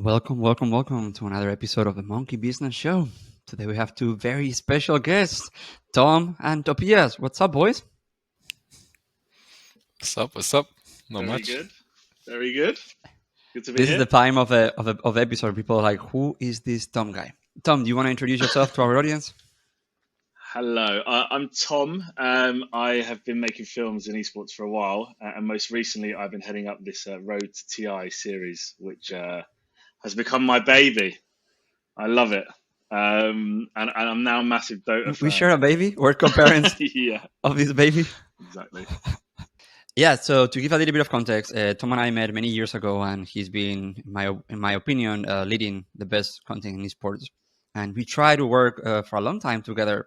Welcome to another episode of the Monkey Business Show. Today we have two very special guests, Tom and Topias. What's up, boys? What's up? Not Very much. good. Very good. Good to be This here. is the time of the episode. People are like, who is this Tom guy? Tom, do you want to introduce yourself to our audience? Hello, I'm Tom. I have been making films in esports for a while, and most recently I've been heading up this Road to TI series, which has become my baby. I love it. And I'm now a massive Dota fan. We share a baby. We're co-parents Yeah, of this baby. exactly. Yeah, so to give a little bit of context, Tom and I met many years ago, and he's been, in my opinion, leading the best content in esports. And we tried to work for a long time together.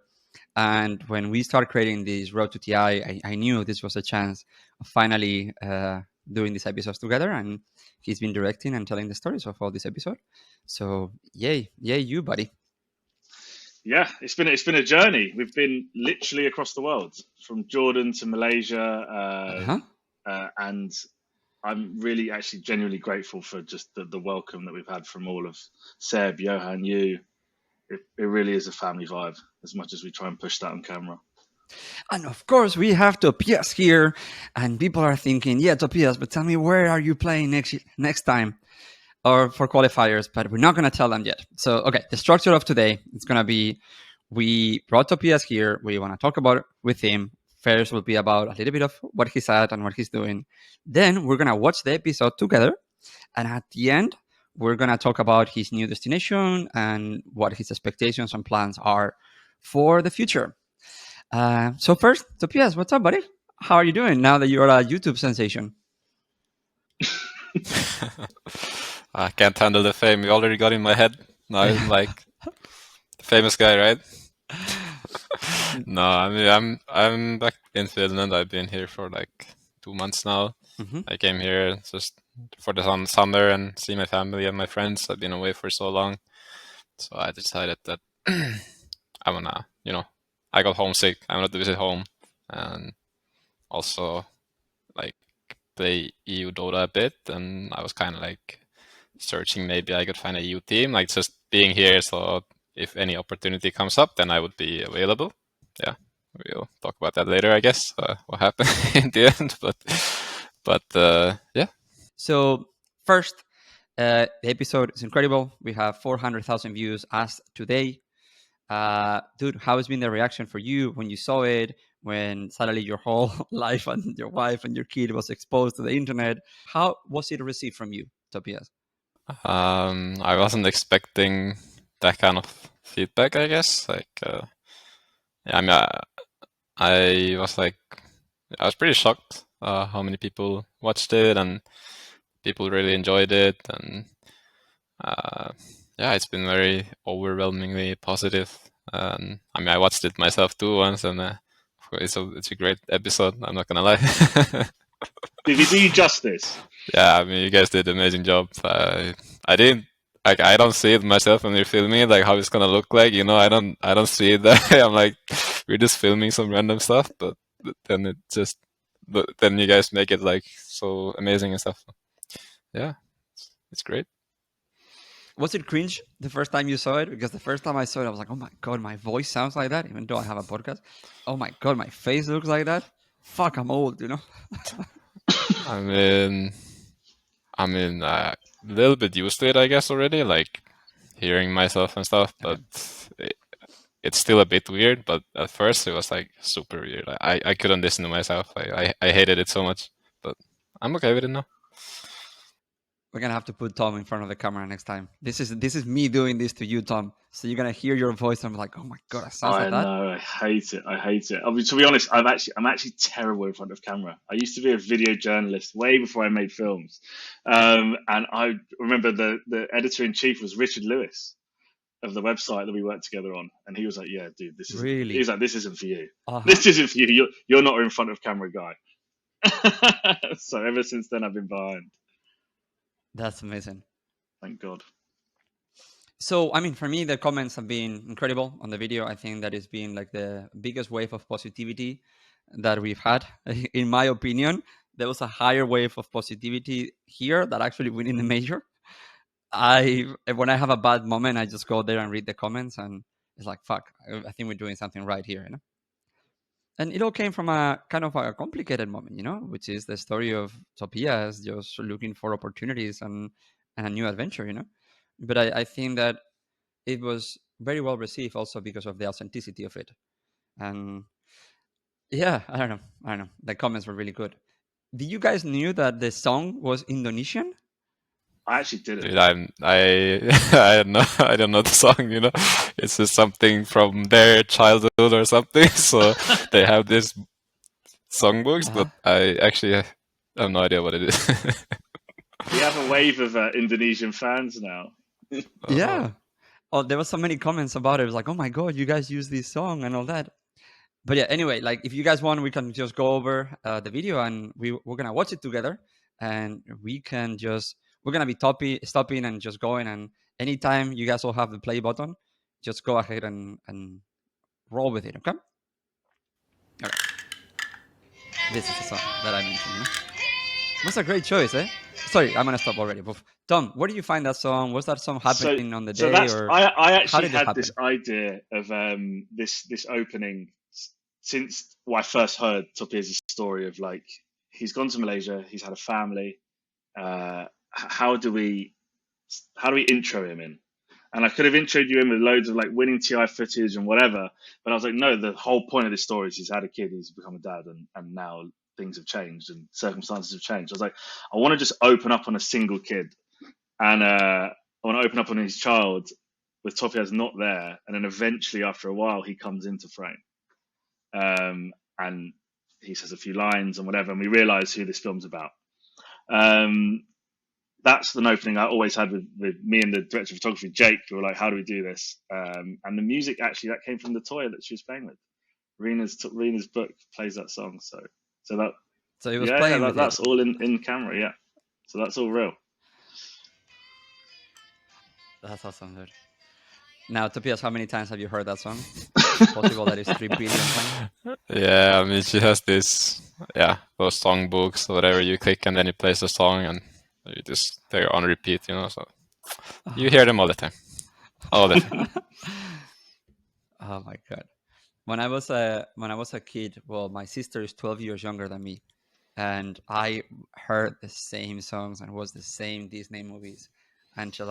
And when we started creating this Road to TI, I knew this was a chance of finally doing these episodes together. And he's been directing and telling the stories of all this episode. So yay you, buddy. Yeah, it's been a journey. We've been literally across the world, from Jordan to Malaysia, and I'm really actually genuinely grateful for just the welcome that we've had from all of Seb, Johan, you. It really is a family vibe, as much as we try and push that on camera. And of course, we have Topias here, and people are thinking, yeah, Topias, but tell me, where are you playing next time? Or for qualifiers, but we're not going to tell them yet. So, okay, the structure of today is going to be, we brought Topias here. We want to talk about it with him. First will be about a little bit of what he's at and what he's doing. Then we're going to watch the episode together. And at the end, we're going to talk about his new destination and what his expectations and plans are for the future. So first, Topias, what's up, buddy? How are you doing now that you're a YouTube sensation? I can't handle the fame. You already got in my head. Now I'm like the famous guy, right? No, I mean I'm back in Finland. I've been here for like 2 months now. Mm-hmm. I came here just for the summer and see my family and my friends. I've been away for so long, so I decided that I wanna, I got homesick. I wanted to visit home and also like play EU Dota a bit. And I was kind of like searching maybe I could find a EU team, like just being here. So if any opportunity comes up, then I would be available. Yeah, we'll talk about that later, I guess. What happened in the end, but yeah. So first, the episode is incredible. We have 400,000 views as today. Dude, how has been the reaction for you when you saw it? When suddenly your whole life and your wife and your kid was exposed to the internet? How was it received from you, Topias? I wasn't expecting that kind of feedback, I guess. Like, yeah, I mean, I was like, I was pretty shocked how many people watched it and people really enjoyed it. And yeah, it's been very overwhelmingly positive. I mean, I watched it myself too once, and it's a great episode. I'm not gonna lie. Did we do you justice? Yeah, I mean, you guys did an amazing job. I didn't like. I don't see it myself when you're filming it, like how it's gonna look like. I don't see it that way. I'm like, we're just filming some random stuff, but then you guys make it like so amazing and stuff. Yeah, it's great. Was it cringe the first time you saw it? Because the first time I saw it, I was like, oh my God, my voice sounds like that, even though I have a podcast. Oh my God, my face looks like that. Fuck, I'm old, I mean, a little bit used to it, I guess, already, like hearing myself and stuff, but it's still a bit weird. But at first, it was like super weird. I couldn't listen to myself. I hated it so much, but I'm okay with it now. We're gonna have to put Tom in front of the camera next time. This is me doing this to you, Tom. So you're gonna hear your voice and I'm like, oh my God, it sounds like that. I know, I hate it. I mean, to be honest, I'm actually terrible in front of camera. I used to be a video journalist way before I made films, and I remember the editor in chief was Richard Lewis of the website that we worked together on, and he was like, "Yeah, dude, this is really." He's like, "This isn't for you. Uh-huh. This isn't for you. You're not in front of camera guy." So ever since then, I've been behind. That's amazing. Thank God. So, I mean, for me, the comments have been incredible on the video. I think that it's been like the biggest wave of positivity that we've had. In my opinion, there was a higher wave of positivity here that actually winning the major. when I have a bad moment, I just go there and read the comments, and it's like, fuck, I think we're doing something right here, you know. And it all came from a kind of a complicated moment, you know, which is the story of Topias just looking for opportunities and a new adventure, you know. But I think that it was very well received also because of the authenticity of it. And yeah, I don't know. The comments were really good. Did you guys knew that the song was Indonesian? I actually didn't. Dude, I don't know the song, you know. It's just something from their childhood or something. So they have this songbooks, but I actually have no idea what it is. We have a wave of Indonesian fans now. Yeah. Oh, there was so many comments about it. It was like, oh my god, you guys use this song and all that. But yeah, anyway, like if you guys want, we can just go over the video and we're gonna watch it together, and we're gonna be stopping and just going. And anytime you guys will have the play button, just go ahead and roll with it. Okay. Okay. This is the song that I mentioned. You know? It was a great choice, eh? Sorry, I'm gonna stop already. But Tom, where do you find that song? Was that song happening on the day, or I how actually did it had happen? this idea of this opening since I first heard Topias' story of like he's gone to Malaysia, he's had a family. How do we intro him in? And I could have introed you in with loads of like winning TI footage and whatever, but I was like, no, the whole point of this story is he's had a kid, he's become a dad, and now things have changed and circumstances have changed. I was like, I want to just open up on a single kid, and I want to open up on his child with Topias not there, and then eventually after a while he comes into frame, and he says a few lines and whatever, and we realise who this film's about. That's an opening I always had with me and the director of photography, Jake. We were like, how do we do this? And the music actually that came from the toy that she was playing with. Rena's book plays that song, so he was playing with that's it. all in camera, yeah. So that's all real. That's awesome, dude. Now, Topias, how many times have you heard that song? It's possible that it's 3 billion times. Yeah, I mean, she has this, those songbooks or whatever. You click and then it plays a song and they're on repeat, you know. So you hear them all the time, all the time. Oh my god! When I was a kid, well, my sister is 12 years younger than me, and I heard the same songs and was the same Disney movies until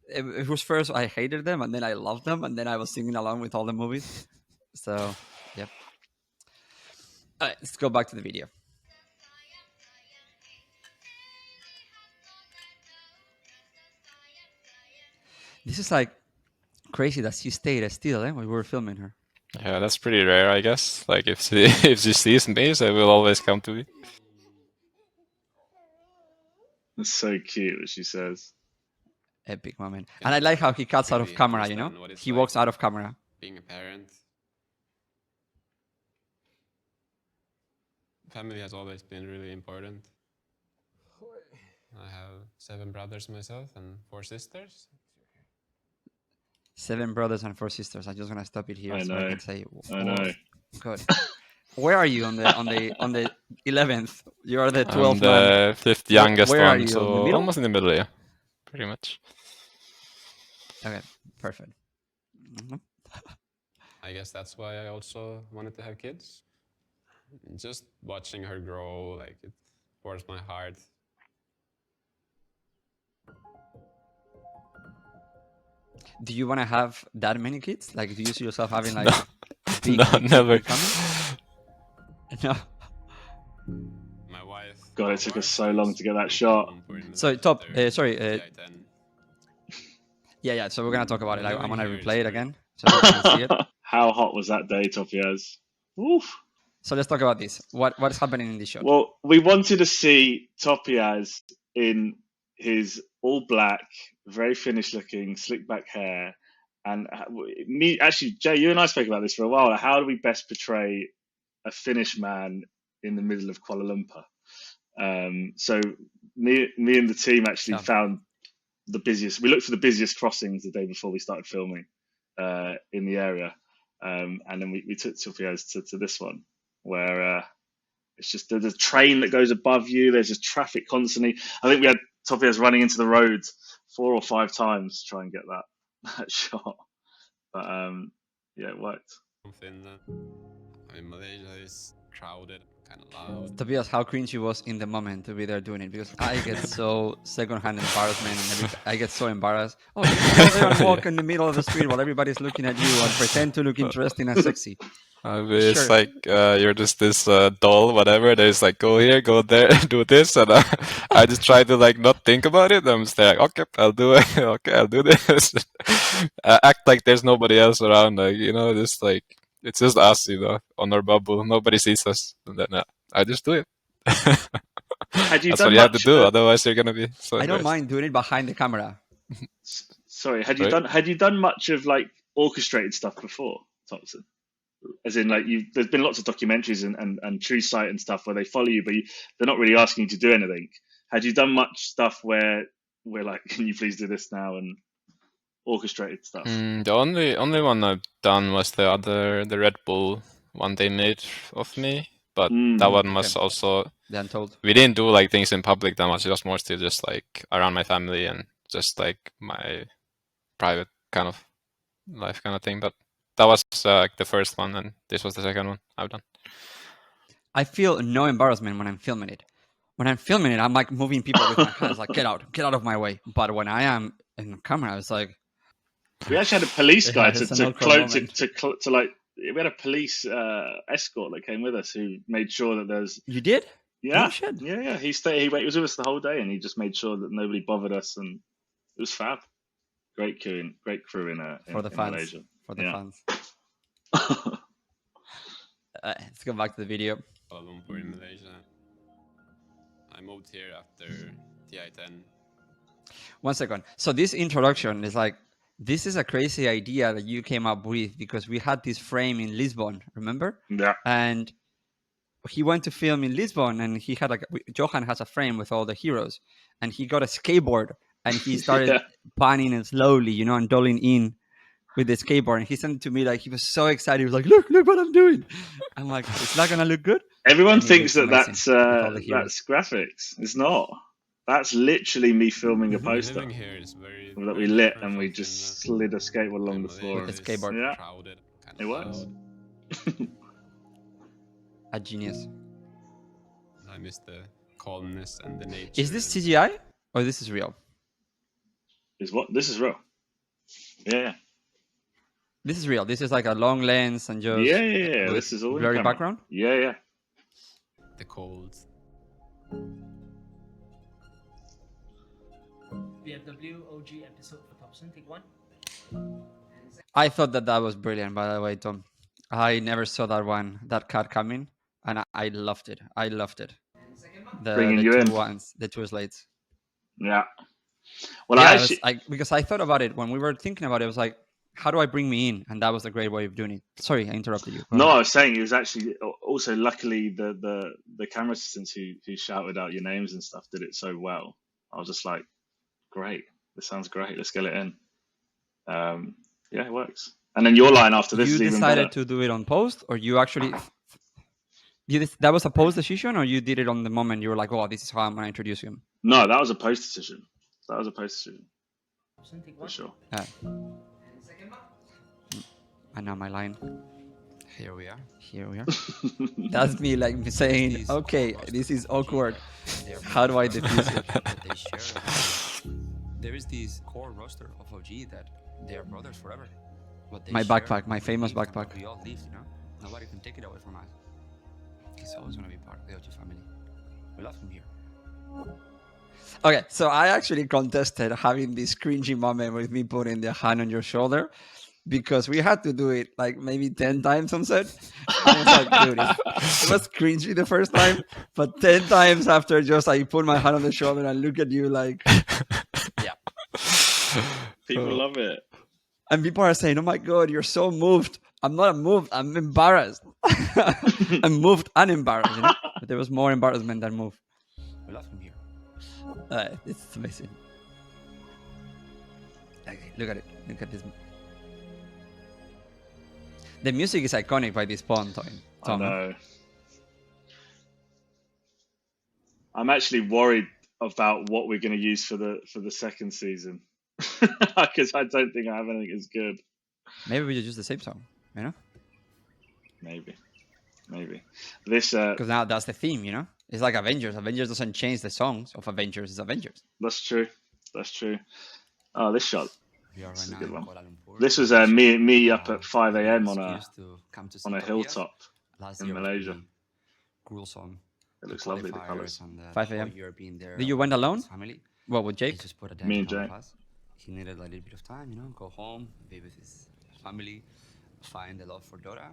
it was first I hated them and then I loved them and then I was singing along with all the movies. So, yep. All right, let's go back to the video. This is like crazy that she stayed still when we were filming her. Yeah, that's pretty rare, I guess. Like if she sees me, she will always come to me. That's so cute what she says. Epic moment. And I like how he cuts out of camera, you know? He walks out of camera. Being a parent. Family has always been really important. I have 7 brothers myself and 4 sisters. 7 brothers and 4 sisters. I'm just gonna stop it here I so know. I can say, I know. Good. Where are you on the 11th? You are the 12th I'm the 5th youngest Where are one, you, so in the middle? almost in the middle, yeah, pretty much. Okay, perfect. I guess that's why I also wanted to have kids. Just watching her grow, like, it warms my heart. Do you want to have that many kids? Like, do you see yourself having like No, never. No. My wife. God, it took us so long to get that shot. So yeah. So we're gonna talk about it. I'm gonna replay it again so you can see it. How hot was that day, Topias? Oof. So let's talk about this. What's happening in this shot? Well, we wanted to see Topias in his all black, very Finnish looking, slick back hair. And actually, Jay, you and I spoke about this for a while. How do we best portray a Finnish man in the middle of Kuala Lumpur? So me and the team actually found the busiest. We looked for the busiest crossings the day before we started filming in the area. And then we took Topias to this one where it's just there's a train that goes above you. There's just traffic constantly. I think we had Topia's running into the road 4 or 5 times to try and get that shot. But yeah, it worked. From Finland. I mean, Malaysia is crowded, kind of loud. Tobias, how cringy was in the moment to be there doing it, because I get so secondhand embarrassment and I get so embarrassed. Oh, you can go there and walk in the middle of the street while everybody's looking at you and pretend to look interesting and sexy. It's Sure. like you're just this doll, whatever. There's like go here, go there, do this, and I just try to like not think about it. I'm just like, okay, I'll do it. Okay, I'll do this. Act like there's nobody else around. Like just like it's just us, on our bubble. Nobody sees us, and then I just do it. Had you That's done what you have to much, do. Otherwise, you're gonna be so I don't embarrassed. mind doing it behind the camera. Sorry, had Right. you done much of like orchestrated stuff before, Topson? As in, like, there's been lots of documentaries and True Sight and stuff where they follow you, but they're not really asking you to do anything. Had you done much stuff where we're like, can you please do this now, and orchestrated stuff? The only one I've done was the Red Bull one they made of me, but that one was Okay. also The Untold. we didn't do like things in public that much. It was mostly just like around my family and just like my private kind of life kind of thing. But that was like the first one, and this was the second one I've done. I feel no embarrassment when I'm filming it. When I'm filming it, I'm like moving people with my hands, like get out of my way. But when I am in the camera, it's like We actually had a police guy it's an to awkward close moment. to like. We had a police escort that came with us who made sure that there's. You did? Yeah, Oh, shit. yeah. He stayed. He was with us the whole day, and he just made sure that nobody bothered us, and it was fab. Great crew in For the fans. Malaysia. For the Yeah. fans. Let's go back to the video. Kuala Lumpur in Malaysia. I moved here after TI-10. 1 second. So this introduction is like, this is a crazy idea that you came up with because we had this frame in Lisbon, remember? Yeah. And he went to film in Lisbon, and he had Johan has a frame with all the heroes, and he got a skateboard and he started Yeah. panning it slowly, and dolling in with the skateboard. And he sent it to me like he was so excited. He was like, look what I'm doing. I'm like, it's not gonna look good. Everyone And it thinks looks that amazing with all the heroes. that's graphics. It's not. That's literally me filming a poster Living here is very that we very lit, different and we from just Finland. slid a skateboard along In the floor. With a Malaysia, skateboard. it's Yeah. crowded, kind It of works. loud. A genius. I miss the calmness and the nature. Is this CGI or this is real? Is what? This is real. Yeah. This is real. This is like a long lens and just Yeah. with This is all in blurry camera. background. Yeah. the cold? BMW OG episode for Topson, take one. I thought that was brilliant, by the way, Tom. I never saw that cut coming, and I loved it. Bringing you two in. ones, the two slates. Yeah. Well, Yeah, I because I thought about it when we were thinking about it. I was like, how do I bring me in? And that was a great way of doing it. Sorry, I interrupted you. Go No, ahead. I was saying it was actually also luckily the camera assistants who shouted out your names and stuff did it so well. I was just like, great, this sounds great. Let's get it in. Yeah, it works. And then your line after this You is even decided better. to do it on post, or you actually that was a post decision, or you did it on the moment? You were like, oh, this is how I'm gonna introduce him. No, that was a post decision. Topson, take For one. sure. Yeah. And second one. I know my line. Here we are. Here we are. That's me like saying, okay, this is awkward. How do I diffuse it? They share. There is this core roster of OG that they are brothers forever. What they My share, backpack, my we famous live and backpack. We all live, Nobody can take it away from us. He's always gonna be part of the OG family. We love him here. Okay, so I actually contested having this cringy moment with me putting the hand on your shoulder because we had to do it like maybe 10 times on set. I was like, dude, it was cringy the first time, but 10 times after just I put my hand on the shoulder and look at you like, yeah. People love it. And people are saying, oh my God, you're so moved. I'm not moved, I'm embarrassed. I'm moved and embarrassed, But there was more embarrassment than move. We love him here. It's amazing. Okay, look at it. Look at this. The music is iconic by this point, Tom. I know. I'm actually worried about what we're going to use for the second season, because I don't think I have anything as good. Maybe we just use the same song, you know? Maybe. This Because now that's the theme, you know? It's like Avengers. Avengers doesn't change the songs of Avengers. It's Avengers. That's true. Oh, this shot. We are This is right a now good in one. Kuala Lumpur. This was me up at 5 a.m. on a Excuse to come to see on a Topias. hilltop. Last in year was Malaysia. pretty gruesome. It The looks lovely, the qualifiers colours. and the 5 whole a.m. year being there Did you with went alone? his family. What, with He Jake? just put a Me damn and ton of Jake. us. He needed a little bit of time, you know, go home, be with his family, find the love for Dota.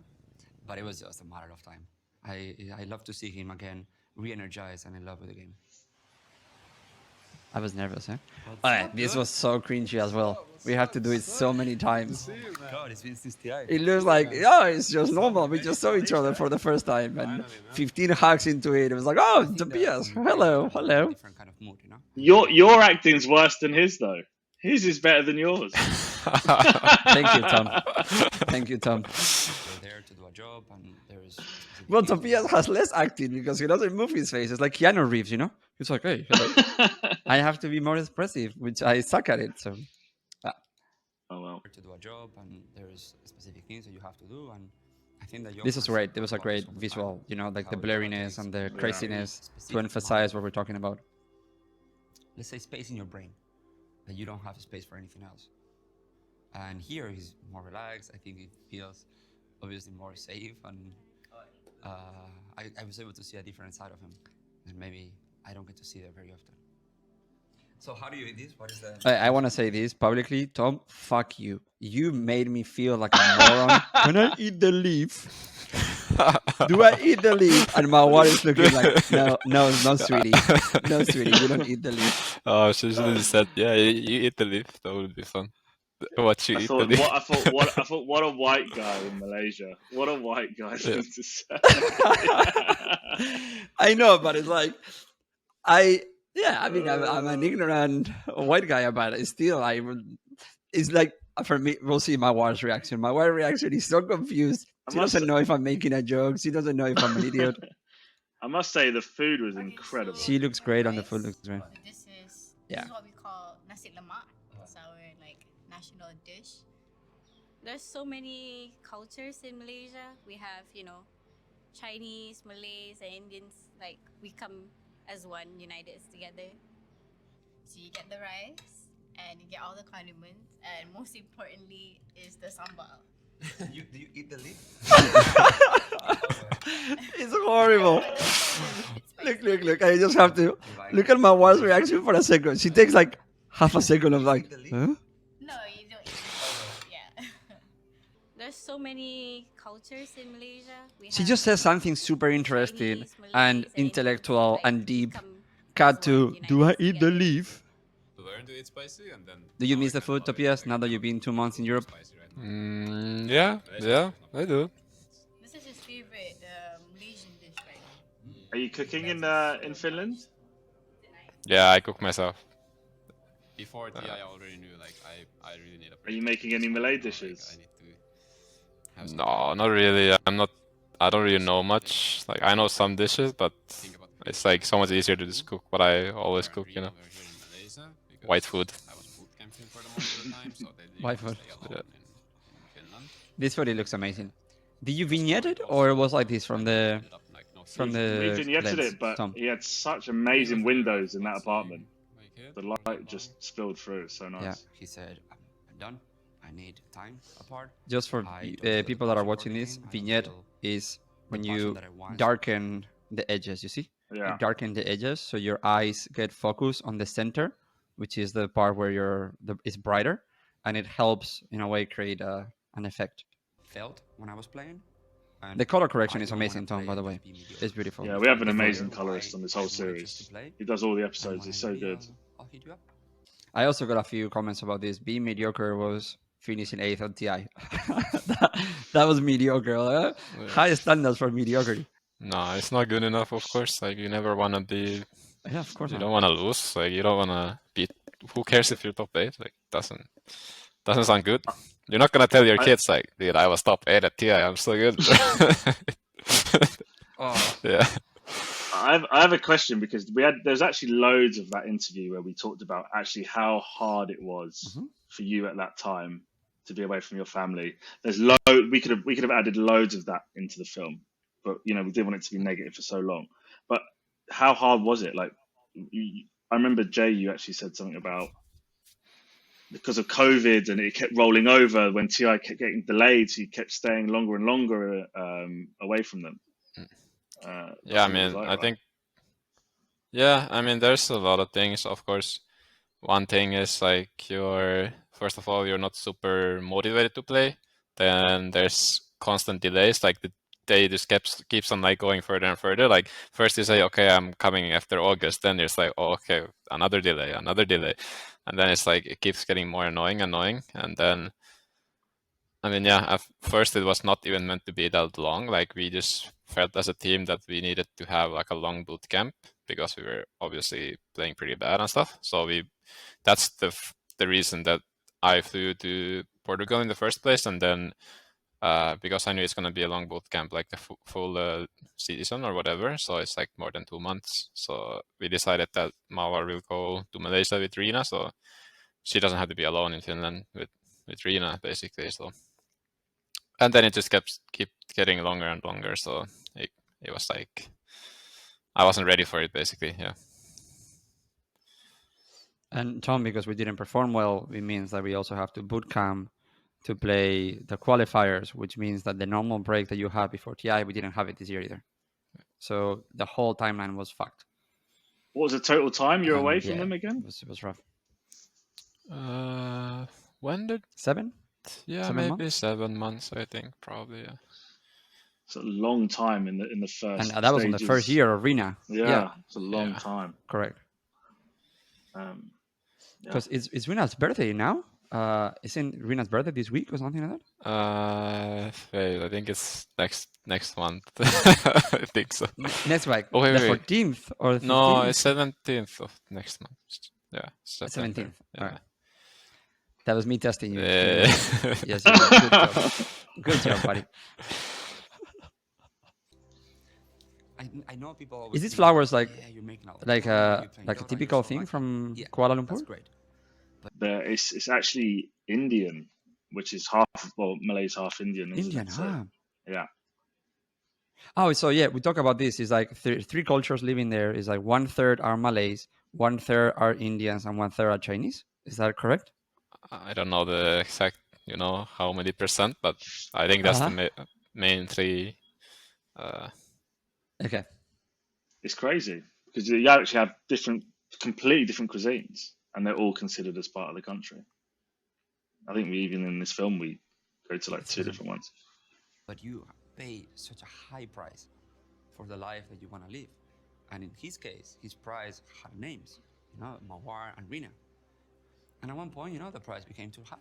But it was just a matter of time. I love to see him again, re-energized and in love with the game. I was nervous, eh? Alright, this was so cringy as well. We have to do it so many times. God, it's been since TI. It looks like, oh, it's just normal. We just saw each other for the first time. And 15 hugs into it, it was like, oh, Tobias, hello. Different kind of mood, you know? Your acting's worse than his though. His is better than yours. Thank you, Tom. Thank you, Tom. You're there to do a job and there's... Well, Tobias has less acting because he doesn't move his face. It's like Keanu Reeves, you know? He's like, hey, hello. I have to be more expressive, which I suck at it. So, Oh well. to do a job and there's specific things that you have to do and I think that this was great. It was a great visual, you know, like the blurriness and the craziness to emphasize what we're talking about. Let's say space in your brain that you don't have space for anything else. And here he's more relaxed. I think it feels obviously more safe and I was able to see a different side of him and maybe I don't get to see that very often. So how do you eat this? What is that? I want to say this publicly, Tom. Fuck you. You made me feel like a moron. Can I eat the leaf? Do I eat the leaf? And my wife is looking like, no, no, sweetie. No, sweetie, you don't eat the leaf. Oh, she should have said, yeah, you eat the leaf. That would be fun. What you I eat thought, the leaf? I thought, what a white guy in Malaysia. What a white guy thing to say. I know, but it's like, I mean, I'm an ignorant white guy about it. Still, it's like, for me, we'll see my wife's reaction. My wife's reaction is so confused. She doesn't know if I'm making a joke. She doesn't know if I'm an idiot. I must say the food was incredible. She looks great on the food. Looks great. This is Yeah. what we call nasi lemak. It's our like national dish. There's so many cultures in Malaysia. We have, you know, Chinese, Malays, and Indians. Like we come as one, united together. So you get the rice and you get all the condiments, and most importantly is the sambal. Do you eat the leaf? It's horrible. Look. I just have to look at my wife's reaction for a second. She takes like half a second of like, huh? No, you don't eat it. Yeah. There's so many cultures in Malaysia. We She have just says something super interesting Chinese, Malays, and Indians. intellectual Like, and we deep. come Cut as to, one, do I united eat the together. leaf? Learn to eat spicy and then. Do you miss the food, Topias, now that you've been 2 months in Europe? Yeah, I do. This is his favorite Malaysian dish right now. Are you cooking in Finland? Yeah, I cook myself. Before TI, I already knew like I really need a. Are you making any Malay dishes? I need to. Have some No, not really. I don't really know much. Like I know some dishes, but think about it's like so much easier to just cook what I always cook. You know, Over here in Malaysia because white food. I was boot camping for the most of the time, so they didn't White want food. to stay alone in Finland. This food, it looks amazing. Did you vignette it, or it was like this from the Ended up, like, no from food. We the vignetted lens, it, but Tom? he had such amazing windows in that apartment. Like here, The light just spilled through. It's so nice. Yeah. He said, I'm done. I need time apart. Just for I don't feel people that are passion for watching the this, game. I don't vignette feel is when the passion you that I want. darken the edges, you see? Yeah. You darken the edges so your eyes get focused on the center, which is the part where it's brighter, and it helps in a way create an effect. Felt when I was playing. And The color correction I is don't wanna amazing, Tom, play by the and way. just be mediocre. It's beautiful. Yeah, we have an Beautiful. amazing colorist on this whole series. He does all the And episodes. when It's I'm so ready, good. I'll hit you up. I also got a few comments about this. Being mediocre was finishing 8th on TI. that was mediocre. Huh? Yeah. High standards for mediocrity. No, it's not good enough. Of course, like you never wanna be. Yeah, of course You not. don't wanna lose. Like you don't wanna beat. Who cares if you're top 8? Like doesn't sound good. You're not gonna tell your kids like, dude, I was top 8 at TI. I'm so good. Oh. Yeah. I have a question because there's actually loads of that interview where we talked about actually how hard it was for you at that time to be away from your family. There's we could have added loads of that into the film, but we didn't want it to be negative for so long. But how hard was it? Like, I remember Jay, you actually said something about because of COVID and it kept rolling over when TI kept getting delayed, so you kept staying longer and longer away from them. Yeah, I mean, I think, yeah, I mean, there's a lot of things, of course. One thing is like first of all, you're not super motivated to play. Then there's constant delays, like the day just keeps on like going further and further. Like first you say, okay, I'm coming after August. Then there's like, oh, okay, another delay. And then it's like, it keeps getting more annoying. And then, I mean, yeah, at first it was not even meant to be that long. Like we just felt as a team that we needed to have like a long boot camp because we were obviously playing pretty bad and stuff. So that's the reason that I flew to Portugal in the first place. And then because I knew it's going to be a long boot camp, like the full season or whatever. So it's like more than 2 months. So we decided that Mawar will go to Malaysia with Rina. So she doesn't have to be alone in Finland with Rina, basically. So, and then it just keep getting longer and longer. So it was like, I wasn't ready for it, basically. Yeah. And Tom, because we didn't perform well, it means that we also have to boot camp to play the qualifiers, which means that the normal break that you have before TI, we didn't have it this year either. So the whole timeline was fucked. What was the total time you're away from them again? It was rough. When did 7? Yeah, 7 maybe months? 7 months, I think, probably. Yeah. It's a long time in the first. And that was on the first year of Rina. Yeah, it's a long time. Correct. Because it's Rina's birthday now. Isn't Rina's birthday this week or something like that? Wait, I think it's next month. I think so. Next week. Oh, wait, the 14th or the 15th? No, it's 17th of next month. Yeah, 17th. Yeah. All right. That was me testing you. Yeah. Yes, good job. Good job, buddy. I know people always Is this think, flowers like yeah, you're making all the like time, a you're playing Dota, a you're typical so thing much. from Yeah, Kuala Lumpur? That's great. It's actually Indian, which is half, Malay's half Indian. Indian, Yeah. Oh, so yeah, we talk about this. It's like three cultures living there. It's like 1/3 are Malays, 1/3 are Indians, and 1/3 are Chinese. Is that correct? I don't know the exact, how many percent, but I think that's the main three. Okay. It's crazy because you actually have completely different cuisines, and they're all considered as part of the country. I think even in this film we go to like two different ones. But you pay such a high price for the life that you want to live. And in his case, his price had names, Mawar and Rina. And at one point, the price became too high.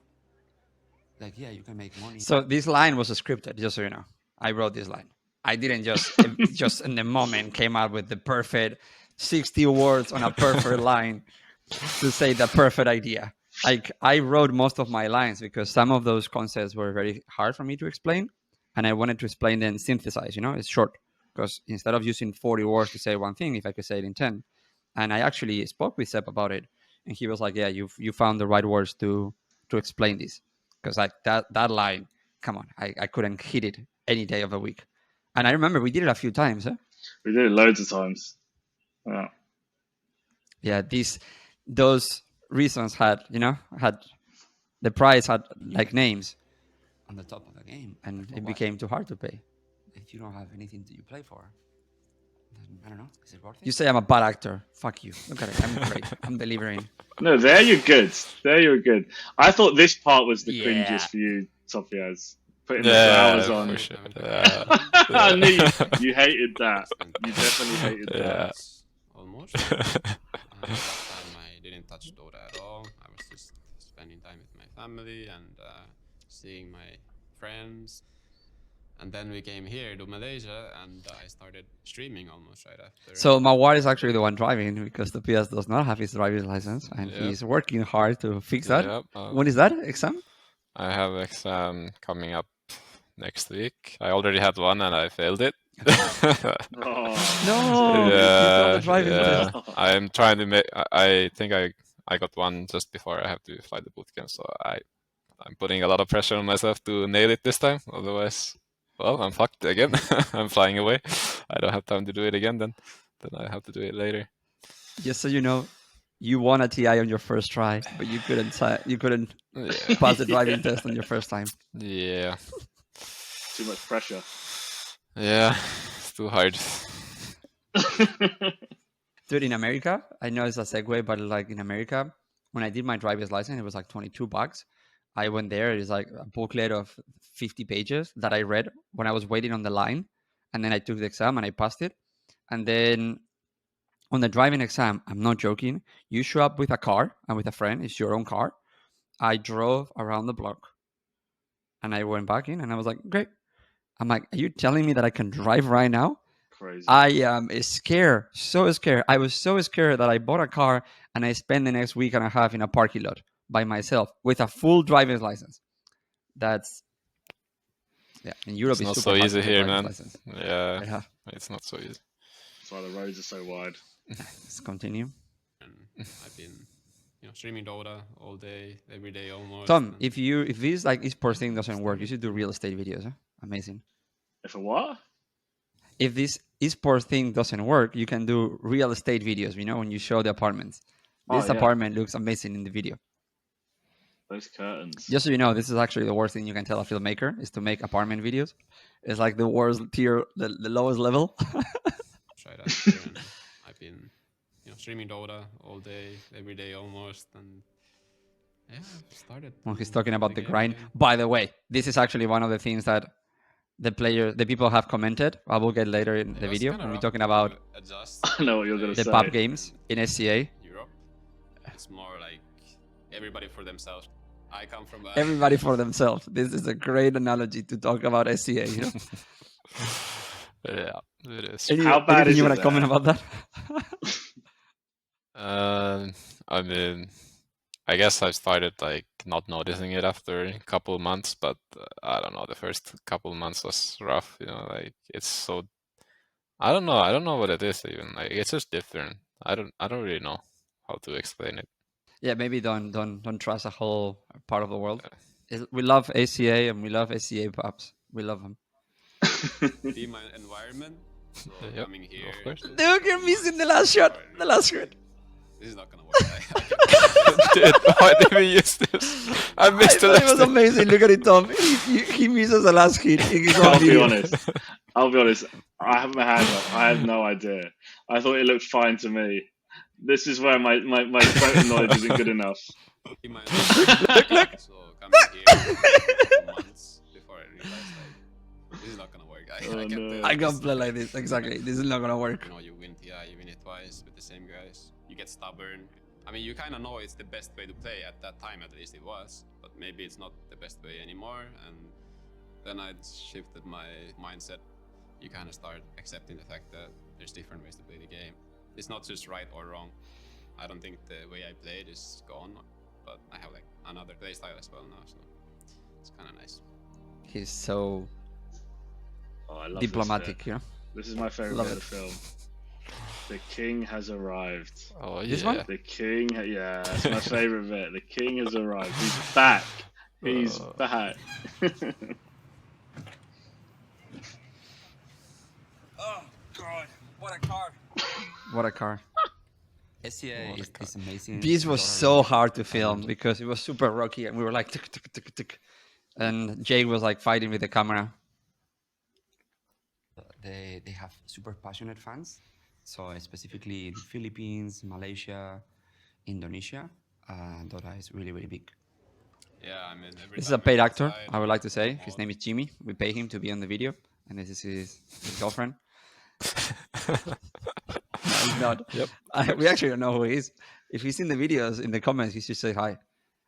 Like, yeah, you can make money. So this line was scripted, just so you know. I wrote this line. I didn't just in the moment came out with the perfect 60 words on a perfect line to say the perfect idea. Like, I wrote most of my lines because some of those concepts were very hard for me to explain, and I wanted to explain them synthesized. It's short, because instead of using 40 words to say one thing, if I could say it in 10. And I actually spoke with Seb about it, and he was like, yeah, you found the right words to explain this, because like that line, come on, I couldn't hit it any day of the week. And I remember we did it a few times. Huh? We did it loads of times. Yeah. Yeah, those reasons had the price had like names on the top of the game, and it became too hard to pay. If you don't have anything you play for, then I don't know. Is it worth it? You say I'm a bad actor. Fuck you. Look at it. I'm great. I'm delivering. No, there you're good. I thought this part was the cringiest for you, Topias. Putting the flowers on. For sure. I knew you hated that. You definitely hated that. Almost. Last time I didn't touch Dota at all. I was just spending time with my family and seeing my friends. And then we came here to Malaysia and I started streaming almost right after. So Mawar is actually the one driving because the PS does not have his driver's license and he's working hard to fix that. When is that exam? I have exam coming up next week. I already had one and I failed it. Oh, No, you failed the driving test. I'm trying to make. I think I got one just before I have to fly the bootcamp, so I'm putting a lot of pressure on myself to nail it this time. Otherwise, well, I'm fucked again. I'm flying away. I don't have time to do it again. Then I have to do it later. Just so you know, you won a TI on your first try, but you couldn't Yeah. pass the driving test on your first time. Yeah. too much pressure. Yeah. It's too hard. Dude, in America, I know it's a segue, but like in America, when I did my driver's license, it was like $22. I went there. It's like a booklet of 50 pages that I read when I was waiting on the line, and then I took the exam and I passed it. And then on the driving exam, I'm not joking. You show up with a car and with a friend. It's your own car. I drove around the block, and I went back in, and I was like, "Great." I'm like, "Are you telling me that I can drive right now?" Crazy. I am scared, so scared. I was so scared that I bought a car and I spent the next week and a half in a parking lot by myself with a full driver's license. That's in Europe It's not super so hard to easy get here, driver's man. license. Yeah. It's not so easy. That's why the roads are so wide. Let's continue. And I've been, streaming Dota all day, every day almost. Tom, and if this like esports thing doesn't work, you should do real estate videos. Huh? Amazing. If a what? If this esports thing doesn't work, you can do real estate videos. When you show the apartments. This Oh, yeah. apartment looks amazing in the video. Those curtains. Just so you know, this is actually the worst thing you can tell a filmmaker is to make apartment videos. It's like the worst tier, the lowest level. try that here. And I've been, streaming Dota all day, every day almost, and yeah, I've started. When he's to talking about play the game grind. again. By the way, this is actually one of the things that the people have commented. I will get later in It the was video kinda when we're rough talking to about adjust I know what you're gonna the say. pub games in SCA. Europe. It's more like everybody for themselves. I come from Everybody for themselves. This is a great analogy to talk about SCA. Yeah, it is. How bad anything is you it want to comment there? about that? I mean, I guess I started like not noticing it after a couple of months, but I don't know. The first couple of months was rough. Like it's so. I don't know. I don't know what it is even. Like it's just different. I don't really know how to explain it. Yeah, maybe don't trust a whole part of the world. We love ACA and we love SCA pubs. We love them. be my environment. So Yep, coming here. of course. Dude, you're missing the last shot. The last shot. This is not gonna work. Dude, why did we use this? I missed the It was last. amazing. Look at it, Tom. He misses the last hit. I'll be honest. I have my hand up. I had no idea. I thought it looked fine to me. This is where my photo knowledge isn't good enough. Be my environment. So coming here months before I realized like this is not gonna work. I can't play like this. Exactly. This is not gonna work. You win TI, you win it twice with the same guys. You get stubborn. I mean, you kind of know it's the best way to play at that time. At least it was, but maybe it's not the best way anymore. And then I shifted my mindset. You kind of start accepting the fact that there's different ways to play the game. It's not just right or wrong. I don't think the way I played is gone, but I have like another play style as well now, so it's kind of nice. He's so I love diplomatic, This, this is my favorite Love bit of the film. The king has arrived. Oh yeah. This one? The king, yeah, that's my favorite bit. The king has arrived. He's back. He's back. Oh God! What a car! What a car. SCA is amazing. This was so hard to film because it was super rocky and we were like tick, tick, tick, tick. And Jake was like fighting with the camera. They have super passionate fans. So specifically in Philippines, Malaysia, Indonesia, Dota is really, really big. Yeah, I mean, every This is time a paid we go actor, outside, I would like to say. all His name is Jimmy. We pay him to be on the video. And this is his girlfriend. No, he's not. Yep. We actually don't know who he is. If he's in the videos, in the comments, he should say hi.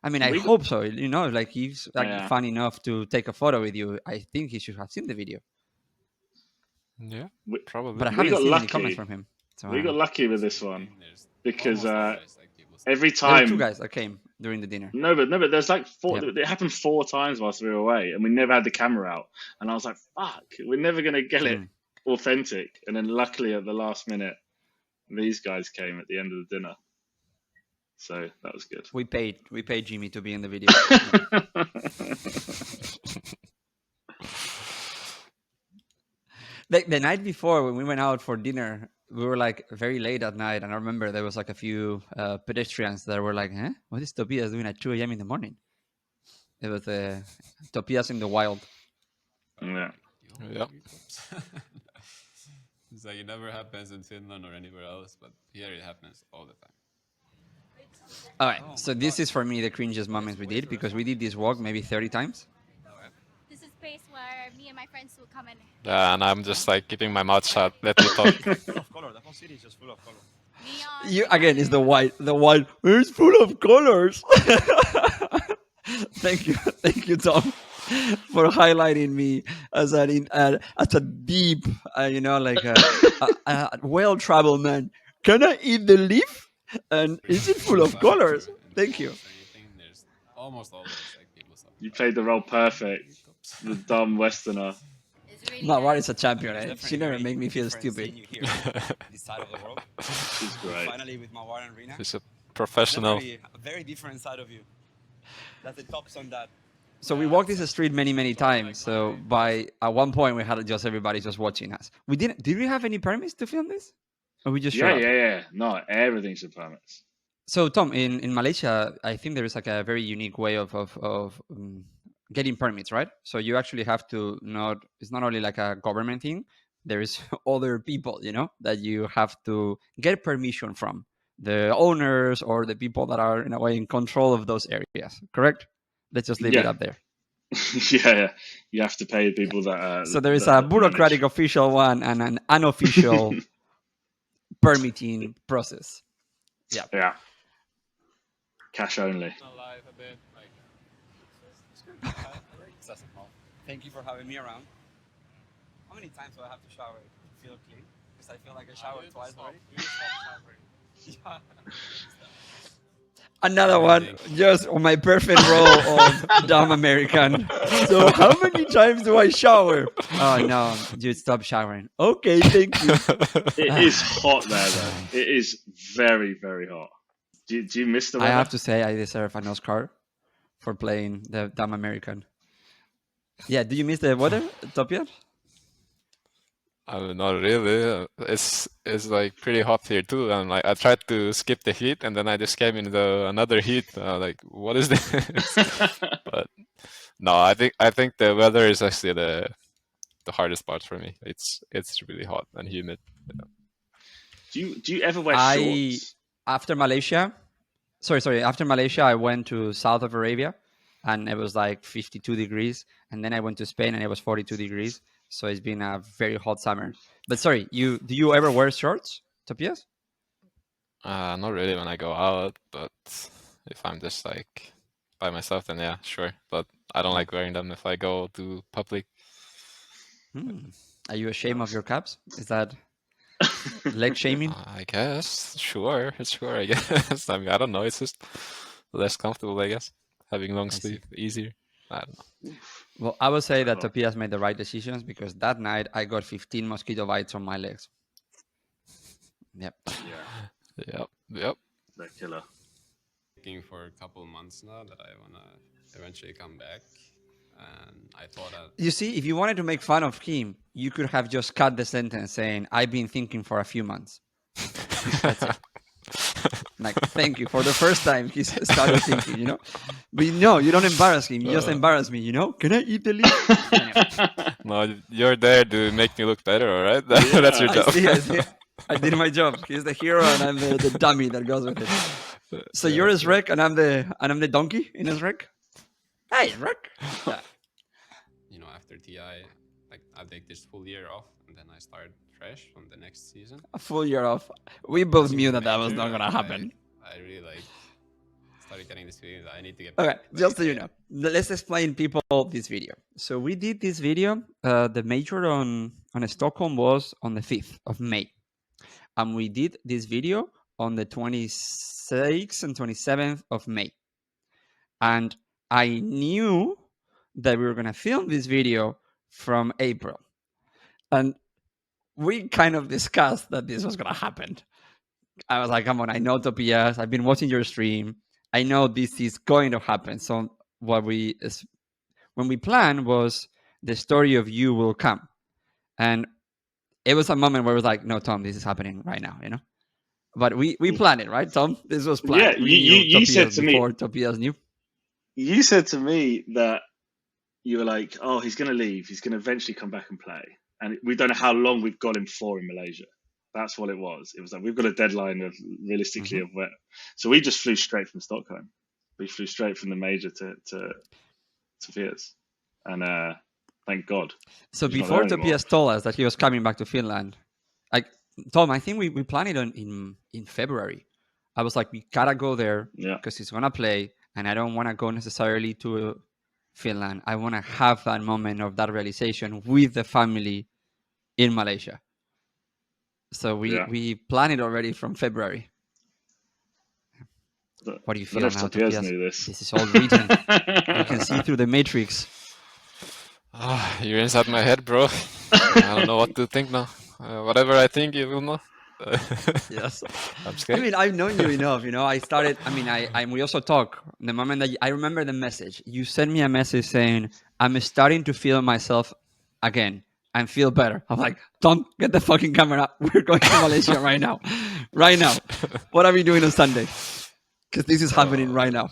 I mean, I We- hope so. Like he's like Yeah. fun enough to take a photo with you. I think he should have seen the video. Yeah, We- probably. But I We haven't got seen any lucky. comments from him. So, We got lucky with this one there's because almost always, like, people say, every there were two time. guys that came during the dinner. No, but there's like four. Yeah. It happened 4 times whilst we were away, and we never had the camera out. And I was like, "Fuck, we're never gonna get it authentic. And then luckily at the last minute, these guys came at the end of the dinner. So that was good. We paid Jimmy to be in the video. The night before, when we went out for dinner, we were like very late at night, and I remember there was like a few pedestrians that were like, "Huh? What is Topias doing at 2 a.m. in the morning?" It was Topias in the wild. Yeah. Yep. It's like it never happens in Finland or anywhere else, but here it happens all the time. All right, so this is for me the cringiest moments we did, because we did this walk maybe 30 times. This is a space where me and my friends will come and Yeah, and I'm just like keeping my mouth shut. Let me talk. Full of color. The whole city is just full of color. neon. You again, it's the white. It's full of colors. Thank you, Tom, for highlighting me as a deep, like a well-traveled man. Can I eat the leaf? And is it full of colors? Thank you. There's almost always like people. You played the role perfect. The dumb Westerner. It's really Mawar nice. is a champion. It's Eh? definitely She never very make me feel different stupid. seeing you here, this side of the world. She's great. Finally with Mawar and Rina. He's a professional. Definitely a very different side of you. That's the Topson that. So we walked this street many times. So at one point we had just everybody just watching us. We didn't. Did we have any permits to film this? Or we just showed up? Yeah. No, everything's with permits. So Tom, in Malaysia, I think there is like a very unique way of getting permits, right? So you actually have to it's not only like a government thing. There is other people, that you have to get permission from, the owners or the people that are in a way in control of those areas. Correct? Let's just leave it Yeah. up there. Yeah. You have to pay people that. So there is that a bureaucratic official one and an unofficial permitting process. Yeah. Cash only. Thank you for having me around. How many times do I have to shower to feel clean? Because I feel like I showered twice already. Yeah. Another one, just on my perfect role of dumb American. So how many times do I shower? Oh no, dude, stop showering. Okay, thank you. It is hot there, though. It is very, very hot. Do you miss the I weather? have to say I deserve an Oscar for playing the dumb American. Yeah, do you miss the weather, Topia? Not really. It's like pretty hot here too. And like I tried to skip the heat, and then I just came into another heat. Like, what is this? But no, I think the weather is actually the hardest part for me. It's really hot and humid. Yeah. Do you ever wear shorts? After Malaysia, I went to south of Arabia, and it was like 52 degrees. And then I went to Spain, and it was 42 degrees. So it's been a very hot summer. But sorry, do you ever wear shorts, Topias? Not really when I go out, but if I'm just like by myself, then yeah, sure. But I don't like wearing them if I go to public. Are you ashamed of your caps? Is that leg shaming? I guess, sure, I guess. I mean, I don't know. It's just less comfortable, I guess. Having long sleeve, easier. I don't know. Well, I would say that Topias made the right decisions, because that night I got 15 mosquito bites on my legs. Yep. Yep. They're killer. Thinking for a couple months now that I wanna eventually come back, and I thought that. You see, if you wanted to make fun of him, you could have just cut the sentence saying, "I've been thinking for a few months." That's it. Like, thank you. For the first time, he started thinking, But no, you don't embarrass him. You just embarrass me, Can I eat the leaf? No, you're there to make me look better, all right? That's your job. I see. I did my job. He's the hero, and I'm the dummy that goes with it. So you're his wreck, and I'm the donkey in his wreck. Hey, wreck. Yeah. After TI, like I'll take this full year off, and then I start fresh on the next season. A full year off. We both knew that was not gonna happen. I really started getting this feeling that I need to get back. Okay, just so you know, let's explain people this video. So we did this video. The major on Stockholm was on the 5th of May, and we did this video on the 26th and 27th of May. And I knew that we were gonna film this video from April, and we kind of discussed that this was gonna happen. I was like, come on, I know Topias. I've been watching your stream. I know this is going to happen. So when we planned was the story of you will come, and it was a moment where it was like, no, Tom, this is happening right now, you know. But we planned it, right, Tom? This was planned. Yeah, We knew you said Topias to before me. Topias knew. You said to me that you were like, "Oh, he's going to leave. He's going to eventually come back and play." And we don't know how long we've got him for in Malaysia. That's what it was. It was like we've got a deadline of realistically of where. So we just flew straight from Stockholm. We flew straight from the major to Fiat, and thank God. So he's not before there anymore. Topias told us that he was coming back to Finland, like Tom, I think we planned it in February. I was like, we gotta go there Yeah, because he's gonna play, and I don't want to go necessarily to Finland. I want to have that moment of that realization with the family in Malaysia. So we planned it already from February. What do you feel if now, Topias Topias? knew this. This is all written. You can see through the matrix. You're inside my head, bro. I don't know what to think now. Whatever I think, you will know. Yes. I'm scared. I mean, I've known you enough, you know. We also talk. The moment that I remember the message, you sent me a message saying, I'm starting to feel myself again and feel better. I'm like, Tom, get the fucking camera up. We're going to Malaysia right now. Right now. What are we doing on Sunday? Because this is happening right now.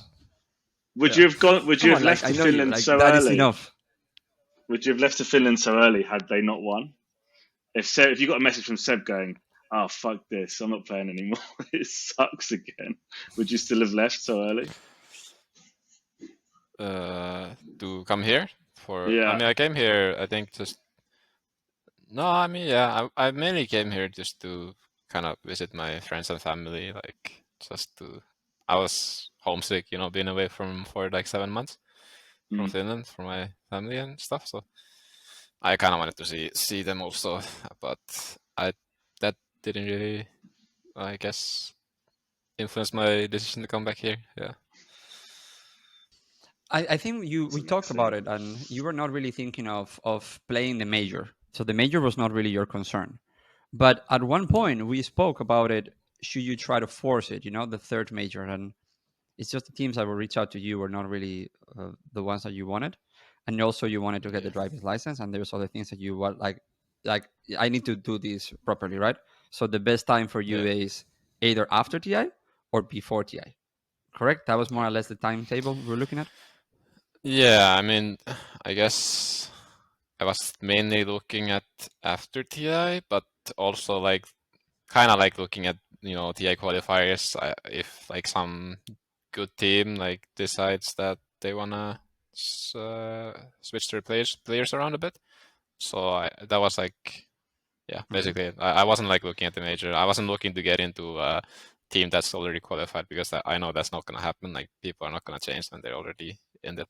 Would you have gone? Would you have left I to know Finland you. so that early? Is enough. Would you have left to Finland so early had they not won? If you got a message from Seb going, "Oh fuck this, I'm not playing anymore. It sucks again," would you still have left so early? To come here for? Yeah. I mean, I came here. I think just. No, I mean, yeah, I mainly came here just to kind of visit my friends and family, like just to. I was homesick, you know, being away for like 7 months from Finland for my family and stuff. So I kind of wanted to see them also, but that didn't really, I guess, influence my decision to come back here. Yeah. I think we talked about it, and you were not really thinking of playing the major. So the major was not really your concern. But at one point we spoke about it. Should you try to force it? You know, the third major, and it's just the teams that will reach out to you were not really the ones that you wanted, and also you wanted to get the driver's license, and there's other things that you want, like I need to do this properly, right? So the best time for you is either after TI or before TI, correct? That was more or less the timetable we were looking at. Yeah, I mean, I guess I was mainly looking at after TI, but also like kind of like looking at, you know, TI qualifiers. If like some good team like decides that they wanna switch their players around a bit. So that was like, yeah, basically I wasn't like looking at the major. I wasn't looking to get into a team that's already qualified because I know that's not gonna happen. Like people are not gonna change when they're already in the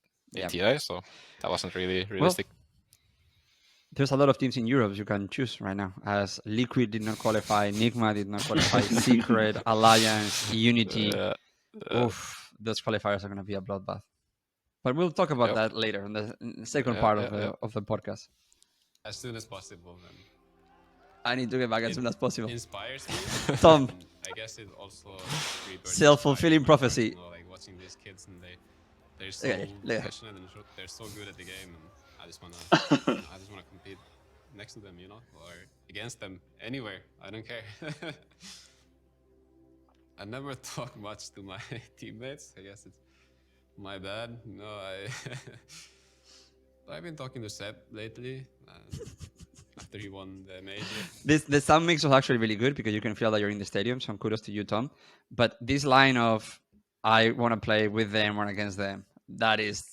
TI. So that wasn't really realistic. Well, there's a lot of teams in Europe you can choose right now. As Liquid did not qualify, Nigma did not qualify, Secret, Alliance, Unity. Oof, those qualifiers are going to be a bloodbath. But we'll talk about that later in the second part of the podcast. As soon as possible, then. I need to get back as soon as possible. Inspires me. Tom. I guess it also self-fulfilling prophecy. You know, like watching these kids and they're so passionate and they're so good at the game, and I just wanna compete next to them, you know, or against them, anywhere. I don't care. I never talk much to my teammates. I guess it's my bad. No, I've been talking to Seb lately. After he won the major. The sound mix was actually really good because you can feel that you're in the stadium. So kudos to you, Tom. But this line of I want to play with them or against them, that is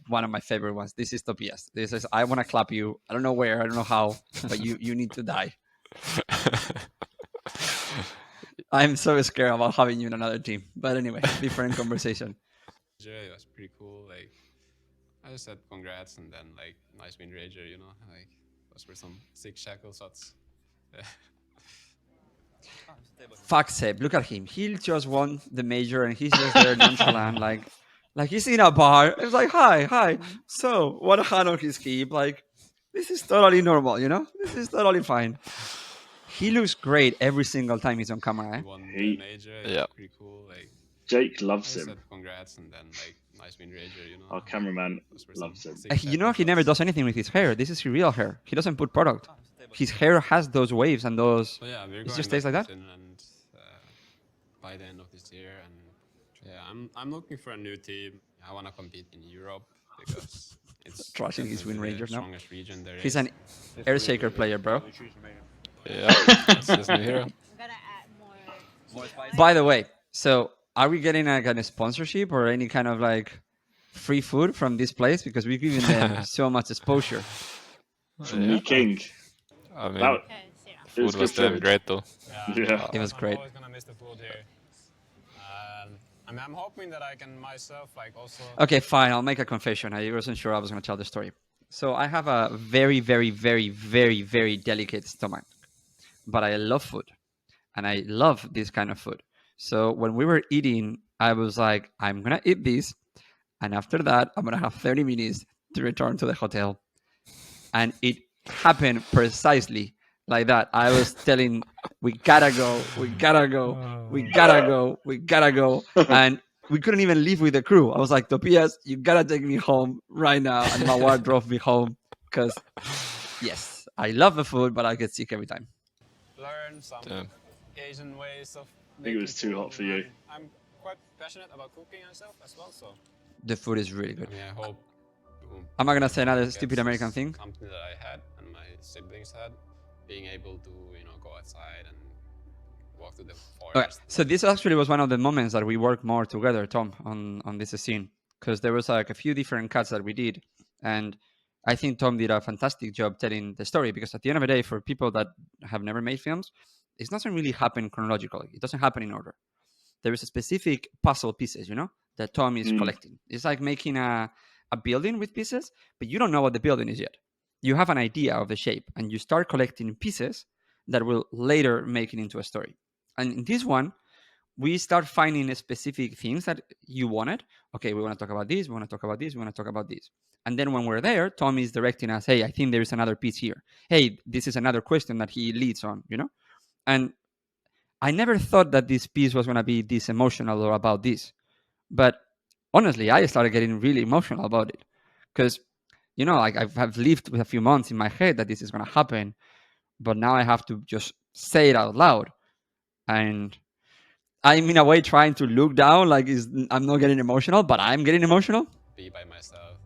one of my favorite ones. This is Topias. This is I want to clap you. I don't know where, I don't know how, but you need to die. I'm so scared about having you in another team. But anyway, different conversation. It was pretty cool. Like I just said congrats and then like nice win, Rager, you know, like those were some sick shackle shots. Fuck Seb, look at him. He just won the major and he's just there nonchalant, like he's in a bar. It's like, hi. So, one hand on his hip, like, this is totally normal, you know? This is totally fine. He looks great every single time he's on camera. He won He- the major. Yeah. Pretty cool. Like Jake I loves said him. congrats, and then like nice win rager. You know. Our cameraman Those were some loves him. sick You know, he champion never shots. does anything with his hair. This is his real hair. He doesn't put product. His hair has those waves and those. So yeah, we're It going just back stays like to that? Finland by the end of this year, and yeah, I'm looking for a new team. I want to compete in Europe because it's Trashing his win definitely the rangers now. strongest region there He's is. an Airshaker player, bro. Yeah, that's his new hero. I'm gonna add more spice. By the way, so are we getting like a sponsorship or any kind of like free food from this place? Because we've given them so much exposure. From Lee King. I mean, That, Okay, so yeah. it was food was good damn food. great though. Yeah. It was great. I'm always gonna miss the food here. I mean, I'm hoping that I can myself like also. Okay, fine. I'll make a confession. I wasn't sure I was going to tell the story. So I have a very, very, very, very, very delicate stomach, but I love food, and I love this kind of food. So when we were eating, I was like, I'm gonna eat this, and after that, I'm gonna have 30 minutes to return to the hotel. And it happened precisely like that. I was telling, we gotta go, we gotta go, we gotta go, we gotta go, and we couldn't even leave with the crew. I was like, Topias, you gotta take me home right now. And Mawar drove me home because, yes, I love the food, but I get sick every time. Learn some Yeah. Asian ways of. I think it was too hot for you. I'm quite passionate about cooking myself as well, so. The food is really good. I mean, I hope. I'm not gonna say another gets stupid American this thing. Something that I had and my siblings had, being able to go outside and walk to the forest. Okay, so this actually was one of the moments that we worked more together, Tom, on this scene, because there was like a few different cuts that we did, and I think Tom did a fantastic job telling the story. Because at the end of the day, for people that have never made films, it doesn't really happen chronologically. It doesn't happen in order. There is a specific puzzle pieces, that Tom is collecting. It's like making a building with pieces, but you don't know what the building is yet. You have an idea of the shape, and you start collecting pieces that will later make it into a story. And in this one, we start finding specific things that you wanted. Okay, we want to talk about this, we want to talk about this, we want to talk about this. And then when we're there, Tom is directing us, hey, I think there is another piece here. Hey, this is another question that he leads on, And I never thought that this piece was going to be this emotional or about this. But honestly, I started getting really emotional about it. Because, like I've lived with a few months in my head that this is going to happen. But now I have to just say it out loud. And I'm in a way trying to look down, like I'm not getting emotional, but I'm getting emotional. Be by myself.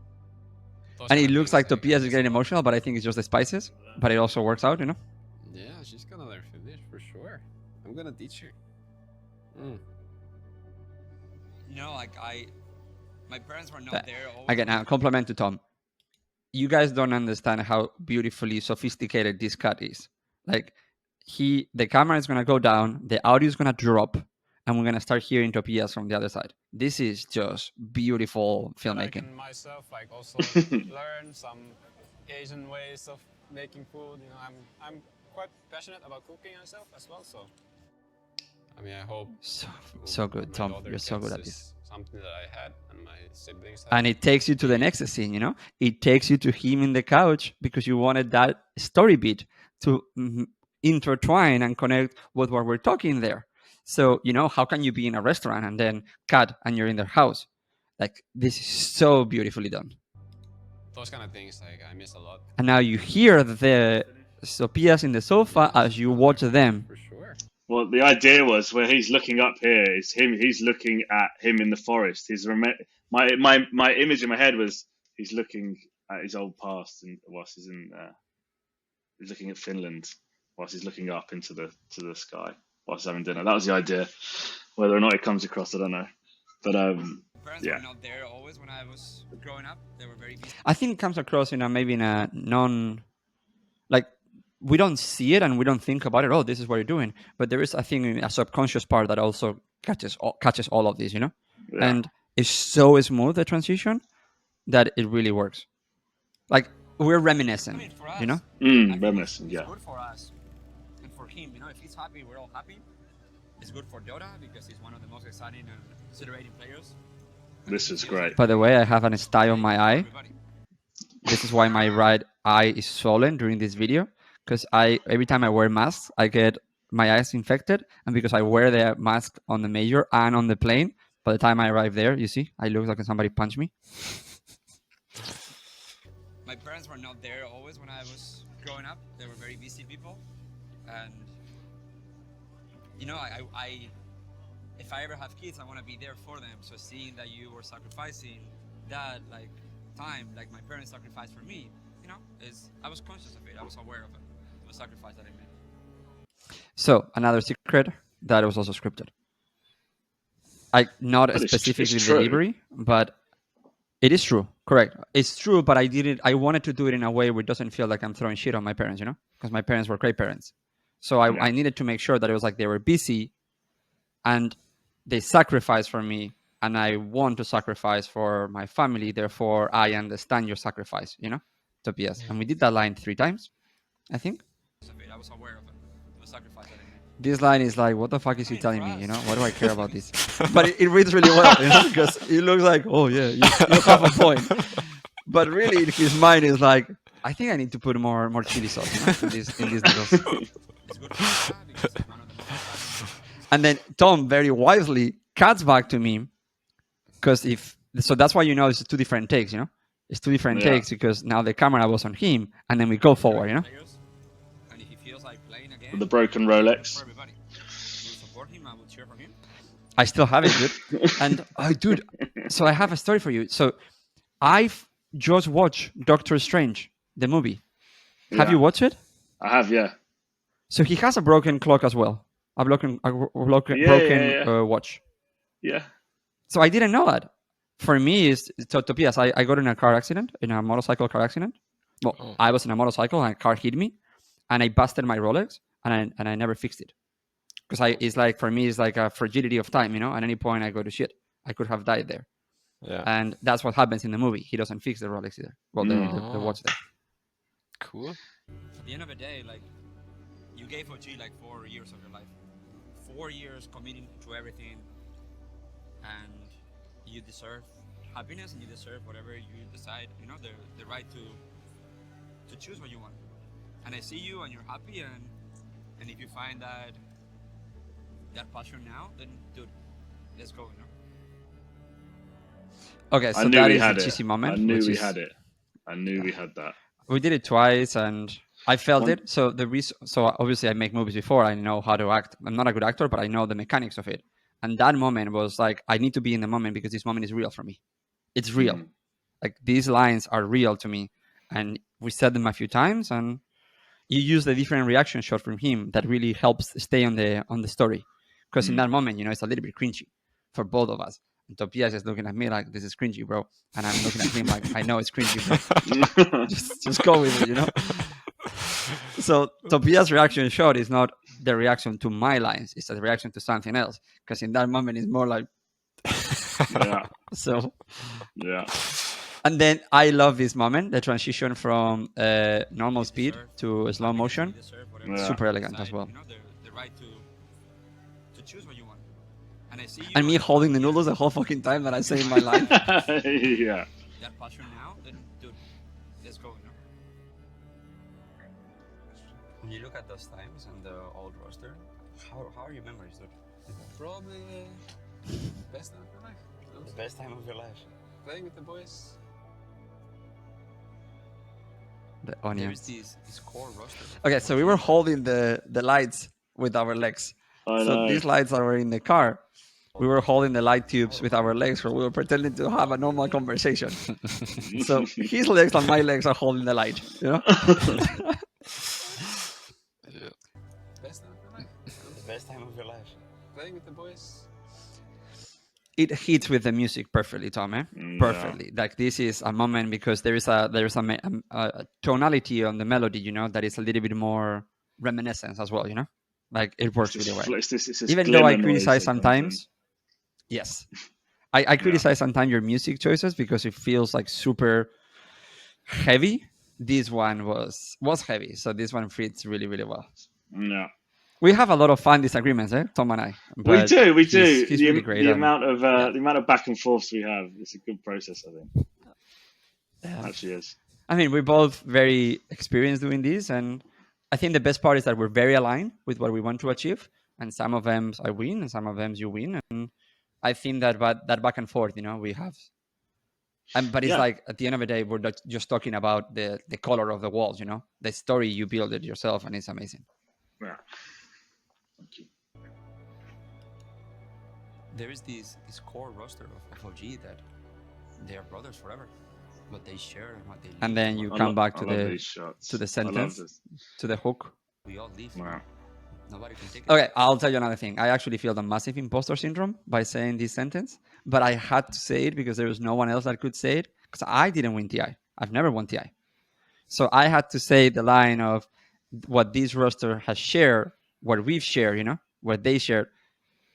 And it looks like Topias is getting emotional, but I think it's just the spices. But it also works out, Yeah, she's gonna learn Finnish for sure. I'm gonna teach her. My parents were not there. Again, a compliment to Tom. You guys don't understand how beautifully sophisticated this cut is. Like, the camera is gonna go down, the audio is gonna drop, and we're gonna start hearing Topias from the other side. This is just beautiful filmmaking. I can myself also learn some Asian ways of making food. I'm quite passionate about cooking myself as well, so. I mean, I hope. So good, Tom. You're so good at this. Something that I had and my siblings had. And it takes you to the next scene, It takes you to him in the couch because you wanted that story beat to intertwine and connect with what we're talking there. So, how can you be in a restaurant and then cut and you're in their house? Like, this is so beautifully done. Those kind of things, I miss a lot. And now you hear the Topias in the sofa as you watch them. For sure. Well, the idea was where he's looking up here is him. He's looking at him in the forest. My image in my head was he's looking at his old past and whilst he's he's looking at Finland whilst he's looking up into the sky whilst having dinner. That was the idea. Whether or not it comes across, I don't know. But Parents were not there always when I was growing up. They were very busy. I think it comes across maybe in a we don't see it and we don't think about it. Oh, this is what you're doing. But there is, I think, a subconscious part that also catches all of this, Yeah. And it's so smooth, the transition, that it really works. Like, we're reminiscent, For us, reminiscent, it's yeah. good for us and for him. If he's happy, we're all happy. It's good for Dota because he's one of the most exciting and exhilarating players. This is great. By the way, I have an sty on my eye. Everybody. This is why my right eye is swollen during this video, because every time I wear masks, I get my eyes infected, and because I wear the mask on the major and on the plane, by the time I arrive there, you see, I look like somebody punched me. My parents were not there always when I was growing up. They were very busy people, and you know, I if I ever have kids, I want to be there for them. So seeing that you were sacrificing that like time, like my parents sacrificed for me, you know, I was conscious of it. I was aware of it. The sacrifice that I made. So another secret that was also scripted. Not But specifically it's true. delivery, but it is true. Correct. It's true, but I wanted to do it in a way where it doesn't feel like I'm throwing shit on my parents, you know, because my parents were great parents. So I needed to make sure that it was like they were busy and they sacrificed for me, and I want to sacrifice for my family. Therefore, I understand your sacrifice, you know, Topias. And we did that line 3 times, I think. I was aware of it. The sacrifice that I made. This line is like, what the fuck is he telling me? You know, why do I care about this? But it reads really well, you know, because it looks like, oh yeah, you have a point. But really, in his mind is like, I think I need to put more chili sauce, you know, in these noodles. It's good for that because it's one of the most And then Tom very wisely cuts back to me, because so that's why, you know, it's 2 different takes, you know, it's 2 different takes because now the camera was on him, and then we go forward, you know. And if he feels like playing again, The broken Rolex. for everybody, we'll support him. I will cheer for him. I still have it, dude. And dude, so I have a story for you. So I've just watched Doctor Strange, the movie. Have you watched it? I have, yeah. So he has a broken clock as well, a broken watch. Yeah. So I didn't know that. For me, Topias, I got in a car accident, in a motorcycle car accident. Well, I was in a motorcycle and a car hit me, and I busted my Rolex, and I never fixed it. Because it's like, for me, it's like a fragility of time, you know. At any point, I go to shit. I could have died there. Yeah. And that's what happens in the movie. He doesn't fix the Rolex either. Well, the watch there. Cool. At the end of the day, like, you gave OG like 4 years of your life. 4 years committing to everything, and you deserve happiness, and you deserve whatever you decide. You know, the right to choose what you want. And I see you, and you're happy, and if you find that passion now, then dude, let's go. You know. Okay, so that is a cheesy moment. I knew we had it. I knew we had that. We did it twice, and I felt it. So so obviously I make movies before. I know how to act. I'm not a good actor, but I know the mechanics of it. And that moment was like, I need to be in the moment because this moment is real for me. It's real. Like, these lines are real to me, and we said them a few times, and you use the different reaction shot from him that really helps stay on the story. Because in that moment, you know, it's a little bit cringy for both of us. And Topias is looking at me like, this is cringy, bro. And I'm looking at him like, I know it's cringy, bro. just go with it, you know? So Topias' reaction shot is not the reaction to my lines. It's a reaction to something else. Because in that moment, it's more like... Yeah. So... Yeah. And then I love this moment, the transition from normal speed to slow motion. Super elegant as well. You know, the right to choose what you want. And I see you, And me holding the noodles the whole fucking time that I say in my line. Yeah. that passion now, then dude, let's go. You know. When you look at those times and the old roster, how are your memories, dude? Probably the best time of your life. The best time of your life. Playing with the boys. The onion. There's this core roster. Okay, so we were holding the lights with our legs. So these lights that were in the car, we were holding the light tubes with our legs, where we were pretending to have a normal conversation. So his legs and my legs are holding the light, you know? Best time of your life. The best time of your life. Playing with the boys. It hits with the music perfectly, Tom. Perfectly. Like, this is a moment because there is a tonality on the melody, you know, that is a little bit more reminiscence as well, you know. Like, it works really well. Even though I criticize sometimes, yes, I criticize sometimes your music choices because it feels like super heavy. This one was heavy, so this one fits really, really well. Yeah. We have a lot of fun disagreements, Tom and I. We do. He's really great. The amount of back and forths we have, it's a good process, I think. Yeah. It actually is. I mean, we're both very experienced doing this, and I think the best part is that we're very aligned with what we want to achieve, and some of them I win, and some of them you win, and I think that back and forth, we have. But it's like at the end of the day, we're not just talking about the color of the walls, the story you build it yourself, and it's amazing. Yeah. Thank you. There is this core roster of OG that they are brothers forever. What they share and what they live. And then you come back to the sentence, to the hook. We all live. Wow. Nobody can take it. Okay, I'll tell you another thing. I actually feel the massive imposter syndrome by saying this sentence, but I had to say it because there was no one else that could say it, because I didn't win TI. I've never won TI. So I had to say the line of what this roster has shared, what we've shared, what they shared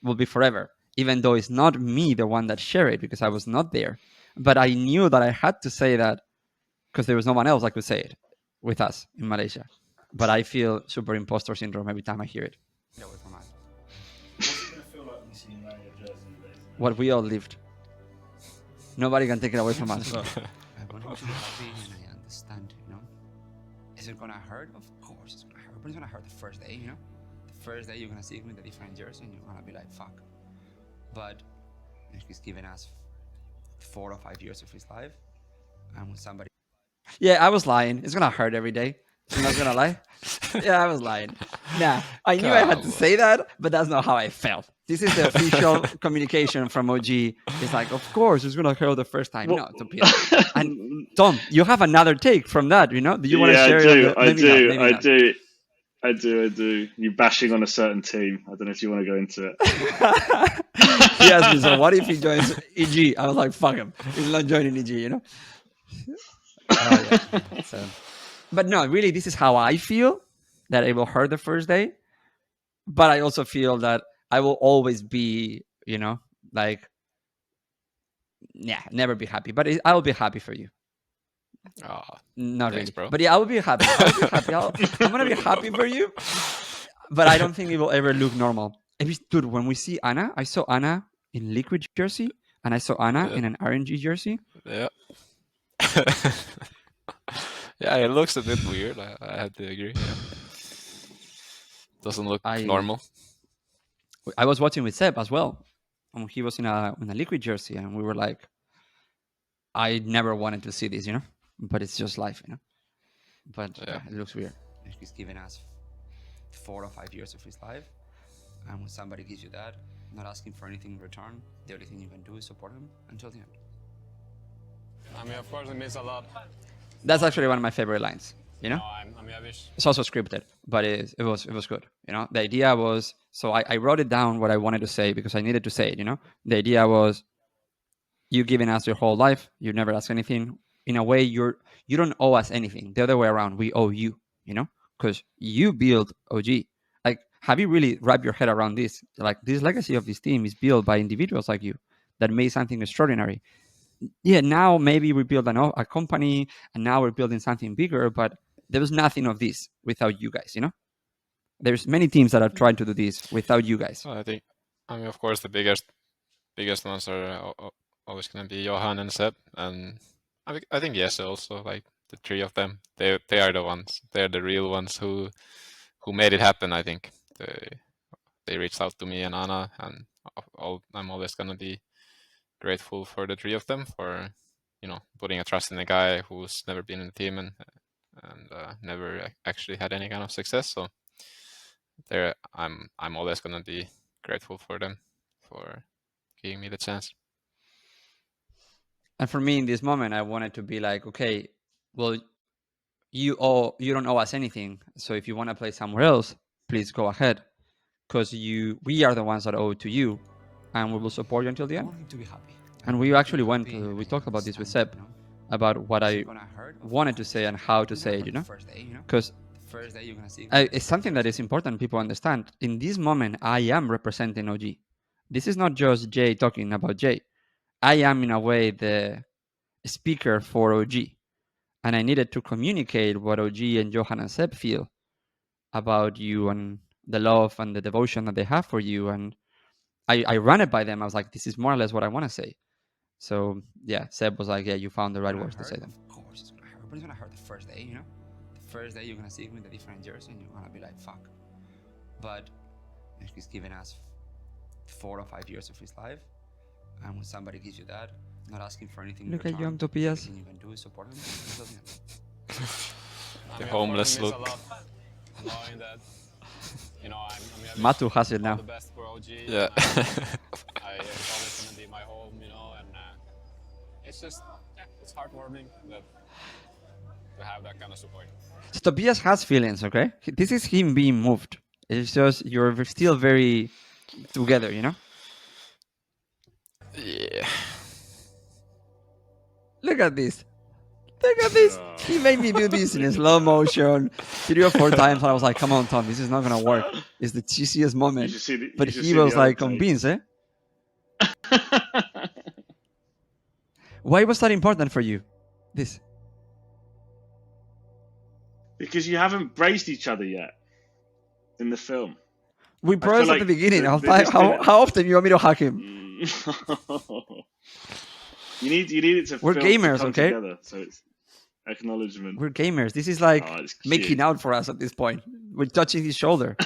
will be forever, even though it's not me the one that shared it because I was not there. But I knew that I had to say that because there was no one else that could say it with us in Malaysia. But I feel super imposter syndrome every time I hear it. Get away from us. What's it gonna feel like when you see man your jersey, basically? What we all lived. Nobody can take it away from us. I want him to be happy, and I understand, Is it gonna hurt? Of course it's gonna hurt. But it's gonna hurt the first day, The first day you're gonna see him with a different jersey and you're gonna be like, fuck. But he's given us 4 or 5 years of his life. And when somebody... Yeah, I was lying. It's gonna hurt every day. I'm not gonna lie. Yeah, I was lying. Nah, I knew I had to say that, but that's not how I felt. This is the official communication from OG. It's like, of course, it's gonna hurt the first time. No, and Tom, you have another take from that, Do you want to share it? I do. You bashing on a certain team. I don't know if you want to go into it. He asked me, so what if he joins EG? I was like, fuck him. He's not joining EG, So, but no, really, this is how I feel, that it will hurt the first day. But I also feel that I will always be, never be happy. But I will be happy for you. Oh, not thanks, really, bro. But yeah, I will be happy. I'm gonna be happy for you. But I don't think it will ever look normal. Dude, when we see Ana, I saw Ana in liquid jersey, and I saw Ana in an RNG jersey. Yeah. Yeah, it looks a bit weird. I have to agree. Yeah. Doesn't look normal. I was watching with Seb as well, and he was in a liquid jersey, and we were like, I never wanted to see this, but it's just life, But it looks weird. He's given us 4 or 5 years of his life, and when somebody gives you that, not asking for anything in return, the only thing you can do is support him until the end. I mean, of course, it means a lot. That's actually one of my favorite lines. I mean, I wish. It's also scripted, but it was good. The idea was, so I wrote it down what I wanted to say because I needed to say it. The idea was, you giving us your whole life, you never ask anything. In a way, you don't owe us anything. The other way around, we owe you. Because you build OG. Like, have you really wrapped your head around this? Like, this legacy of this team is built by individuals like you that made something extraordinary. Yeah, now maybe we build a company, and now we're building something bigger, but there was nothing of this without you guys, There's many teams that have tried to do this without you guys. Well, of course, the biggest ones are always going to be Johan and Seb, and I think Jesse also, like the 3 of them. They are the ones. They're the real ones who made it happen. I think they reached out to me and Ana, and I'm always going to be grateful for the 3 of them for putting a trust in a guy who's never been in the team and never actually had any kind of success. So I'm always gonna be grateful for them for giving me the chance. And for me, in this moment, I wanted to be like, okay, well, you don't owe us anything. So if you want to play somewhere else, please go ahead, because we are the ones that owe it to you, and we will support you until the end. I want him to be happy. And we actually we talked about this with Seb, about what I wanted to say and how to say it, because First day you're gonna see. It's something that is important people understand. In this moment, I am representing OG. This is not just Jay talking about Jay. I am, in a way, the speaker for OG. And I needed to communicate what OG and Johan and Seb feel about you and the love and the devotion that they have for you. And I ran it by them. I was like, this is more or less what I want to say. So, yeah, Seb was like, yeah, you found the right words to say them. Of course, it's gonna hurt. But it's gonna hurt the first day, The first day you're gonna see him with a different jersey and you're gonna be like, fuck. But he's given us 4 or 5 years of his life, and when somebody gives you that, not asking for anything in Look return, at young Topias. everything you can do is support him. The homeless look. Knowing that, you know, I'm Matu has it now. the best for OG. Yeah. It's always gonna be my home, you know, and it's just, it's heartwarming that to have that kind of support. So Tobias has feelings, okay? This is him being moved. It's just you're still very together, you know? Yeah. Look at this. Look at this. He made me do this in slow motion 3 or 4 times. I was like, come on, Tom, this is not going to work. It's the cheesiest moment. But he was like convinced, eh? Why was that important for you? This? Because you haven't embraced each other yet in the film. We promised at the beginning. I was like, how often you want me to hug him? You need it to. We're gamers, to come okay? together, so it's acknowledgement. We're gamers. This is like making out for us at this point. We're touching his shoulder.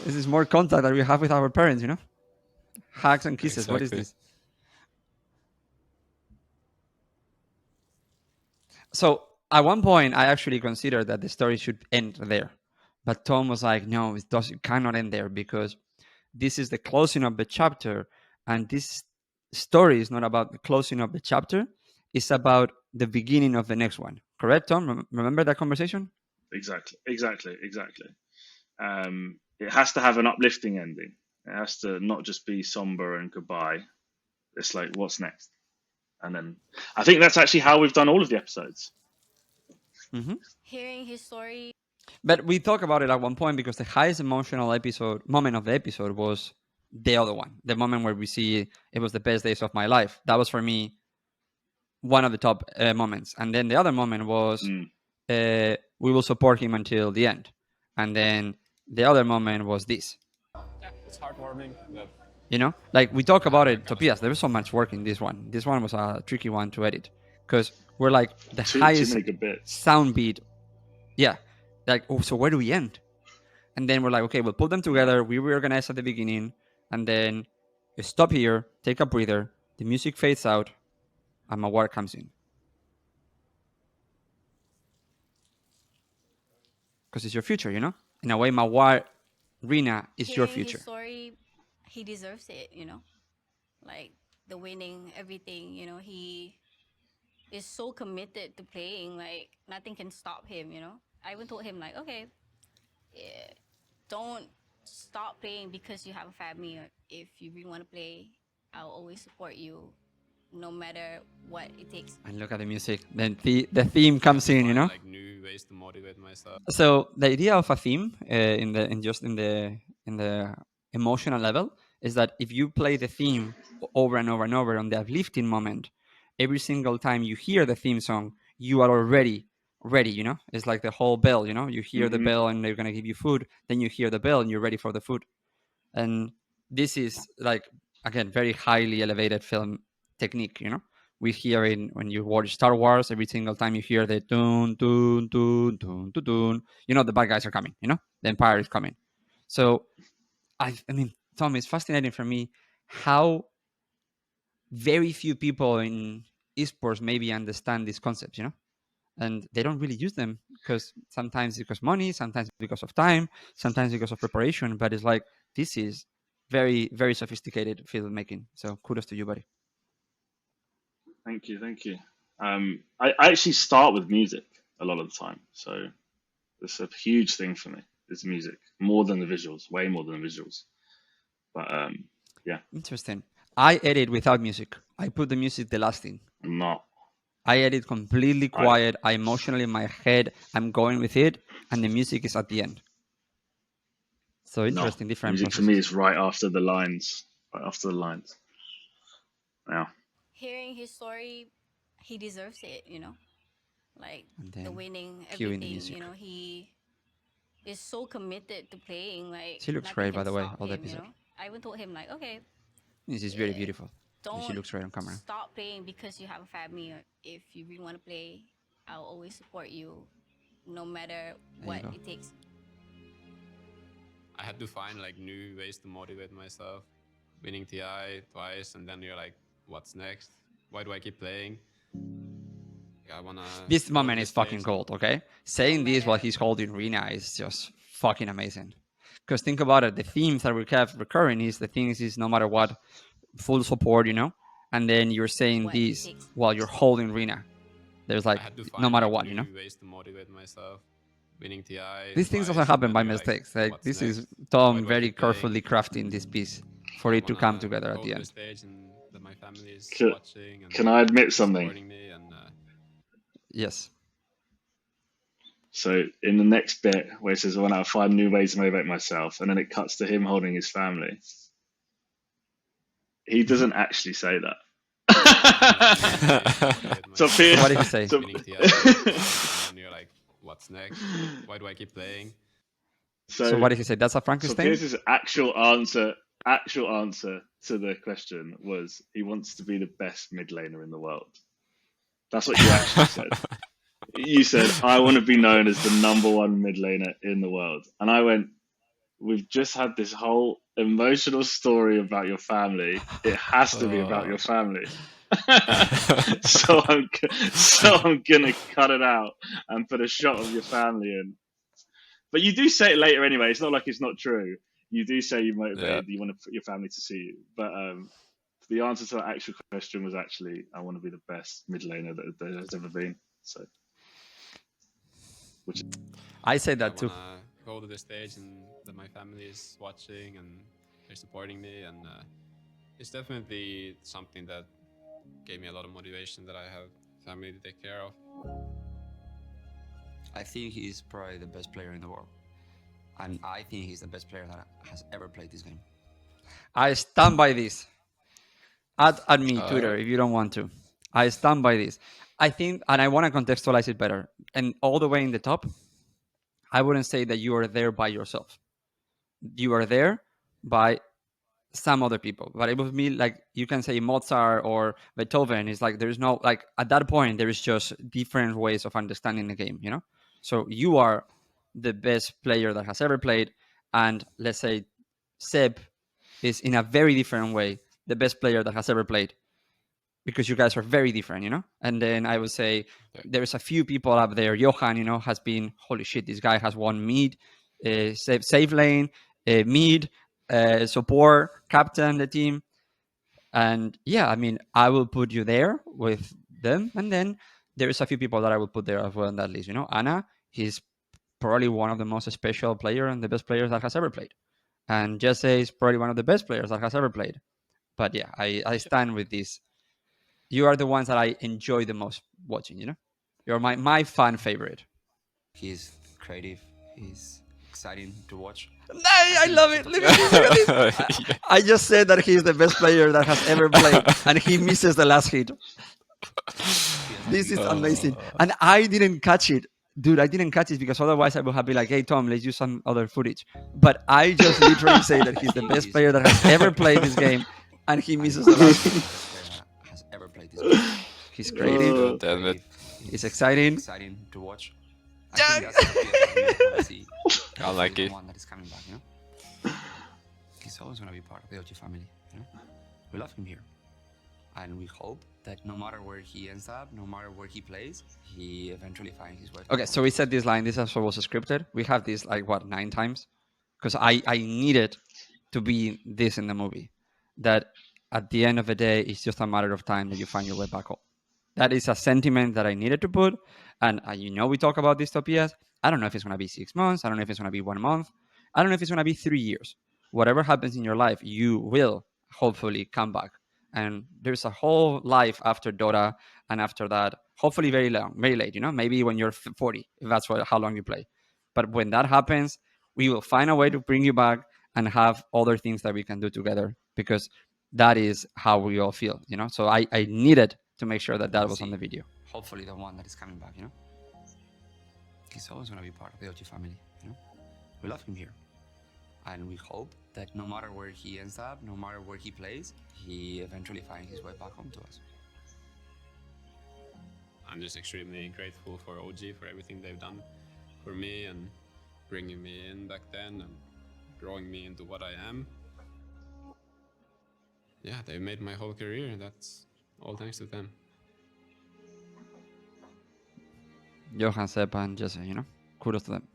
This is more contact that we have with our parents, you know? Hugs and kisses. Exactly. What is this? So at one point, I actually considered that the story should end there. But Tom was like, no, it cannot end there because this is the closing of the chapter. And this story is not about the closing of the chapter. It's about the beginning of the next one. Correct, Tom? Remember that conversation? Exactly. It has to have an uplifting ending. It has to not just be somber and goodbye. It's like, what's next? And then I think that's actually how we've done all of the episodes. Mm-hmm. Hearing his story. But we talked about it at one point because the highest emotional moment of the episode was the other one. The moment where we see it was the best days of my life. That was for me one of the top moments. And then the other moment was we will support him until the end. And then the other moment was this. Yeah, it's heartwarming. You know, like we talk about it, Topias, there was so much work in this one. This one was a tricky one to edit because we're like the highest sound beat. Yeah. Like, oh, so where do we end? And then we're like, okay, we'll put them together. We reorganize at the beginning. And then you stop here, take a breather. The music fades out. And Mawar comes in. Because it's your future, you know? In a way, Mawar, Rina, is your future. His story, he deserves it, you know? Like, the winning, everything, you know? He is so committed to playing. Like, nothing can stop him, you know? I even told him, like, okay, yeah, don't stop playing because you have a family. Or if you really want to play, I'll always support you, no matter what it takes. And look at the music. Then the theme comes in, you know. Like new ways to motivate myself. So the idea of a theme in the emotional level is that if you play the theme over and over and over on the uplifting moment, every single time you hear the theme song, you are already ready, you know? It's like the whole bell, you know? You hear the bell and they're going to give you food. Then you hear the bell and you're ready for the food. And this is like, again, very highly elevated film technique, you know? We hear it when you watch Star Wars, every single time you hear the dun, dun, dun, dun, dun, dun, you know, the bad guys are coming, you know? The Empire is coming. So, I mean, Tom, it's fascinating for me how very few people in esports maybe understand these concepts, you know? And they don't really use them because sometimes because money, sometimes because of time, sometimes because of preparation. But it's like, this is very, very sophisticated filmmaking. So kudos to you, buddy. Thank you. I actually start with music a lot of the time. So it's a huge thing for me. It's music, more than the visuals, way more than the visuals. But yeah. Interesting. I edit without music. I put the music the last thing. Not. I edit completely quiet. I emotionally in my head. I'm going with it, and the music is at the end. So interesting, different music processes. for me is right after the lines. Yeah. Hearing his story, he deserves it, you know? Like, the winning, cueing the everything, music. you know? He is so committed to playing. Like, She looks nothing great, can by the way, stop all the him, episode. You know? I even told him, like, okay, This is very beautiful. don't She looks great on camera. stop playing because you have a family. Or if you really want to play, I'll always support you, no matter what it takes. I had to find like new ways to motivate myself. Winning TI twice, and then you're like, what's next? Why do I keep playing? I wanna. This moment is fucking gold, okay? Saying this while he's holding Rina is just fucking amazing. Because think about it, the themes that we have recurring is the things is no matter what, full support, you know? And then you're saying this while you're holding Rina. There's like, no matter what, you know? Ways to motivate myself. Winning TI. These things doesn't happen by mistakes. Like, this is Tom very carefully crafting this piece for it to come together at the end. Can I admit something? Yes. So in the next bit where it says, "I want to find new ways to motivate myself," and then it cuts to him holding his family, he doesn't actually say that. So what did he say? And you're like, what's next? Why do I keep playing? So what did he say? That's a Frankenstein? So Pierce's actual answer to the question was he wants to be the best mid laner in the world. That's what you actually said. You said, I want to be known as the #1 mid laner in the world. And I went, we've just had this whole emotional story about your family. It has to be about your family. so I'm gonna cut it out and put a shot of your family in. But you do say it later anyway. It's not like it's not true. You do say you motivated. You want to put your family to see you. But the answer to that actual question was actually, I want to be the best mid laner that there has ever been. So, I say that too. Go to the stage and that my family is watching and they're supporting me, and it's definitely something that gave me a lot of motivation that I have family to take care of. I think he's probably the best player in the world. And I think he's the best player that has ever played this game. I stand by this. At me, Twitter, if you don't want to. I stand by this. I think, and I want to contextualize it better. And all the way in the top, I wouldn't say that you are there by yourself. You are there by some other people. But it would be like, you can say Mozart or Beethoven. It's like, there's no, like, at that point, there is just different ways of understanding the game, you know? So you are the best player that has ever played. And let's say Seb is in a very different way the best player that has ever played, because you guys are very different, you know? And then I would say there's a few people up there. Johan, you know, has been, holy shit, this guy has won mid, save lane, mid, support, captain the team. And yeah, I mean, I will put you there with them. And then there's a few people that I will put there as well on that list, you know? Ana, he's probably one of the most special players and the best players that has ever played. And Jesse is probably one of the best players that has ever played. But yeah, I stand with this. You are the ones that I enjoy the most watching, you know? You're my fan favorite. He's creative. He's exciting to watch. I love it. Look at this. Yeah. I just said that he's the best player that has ever played, and he misses the last hit. This is amazing. And I didn't catch it. Dude, I didn't catch it because otherwise I would have been like, hey, Tom, let's use some other footage. But I just literally say that he's the best player that has ever played this game, and he misses the last hit. Has ever played this game. He's creative. Damn it. It's exciting. Exciting to watch. I think that's the PS I like it. one that is coming back, you know? He's always going to be part of the OG family, you know? We love him here. And we hope that no matter where he ends up, no matter where he plays, he eventually finds his way. Okay, so we said this line. This also was scripted. We have this like, what, 9 times? Because I needed to be this in the movie. That at the end of the day, it's just a matter of time that you find your way back home. That is a sentiment that I needed to put. And you know, we talk about dystopias. I don't know if it's going to be 6 months. I don't know if it's going to be 1 month. I don't know if it's going to be 3 years. Whatever happens in your life, you will hopefully come back. And there's a whole life after Dota, and after that, hopefully very long, very late, you know, maybe when you're 40, if that's how long you play. But when that happens, we will find a way to bring you back and have other things that we can do together, because that is how we all feel, you know? So I needed to make sure that was on the video. Hopefully the one that is coming back, you know? He's always going to be part of the OG family, you know? We love him here. And we hope that no matter where he ends up, no matter where he plays, he eventually finds his way back home to us. I'm just extremely grateful for OG for everything they've done for me and bringing me in back then and growing me into what I am. Yeah, they've made my whole career, and that's all thanks to them. Johan, Seb, and Jesse, kudos to them.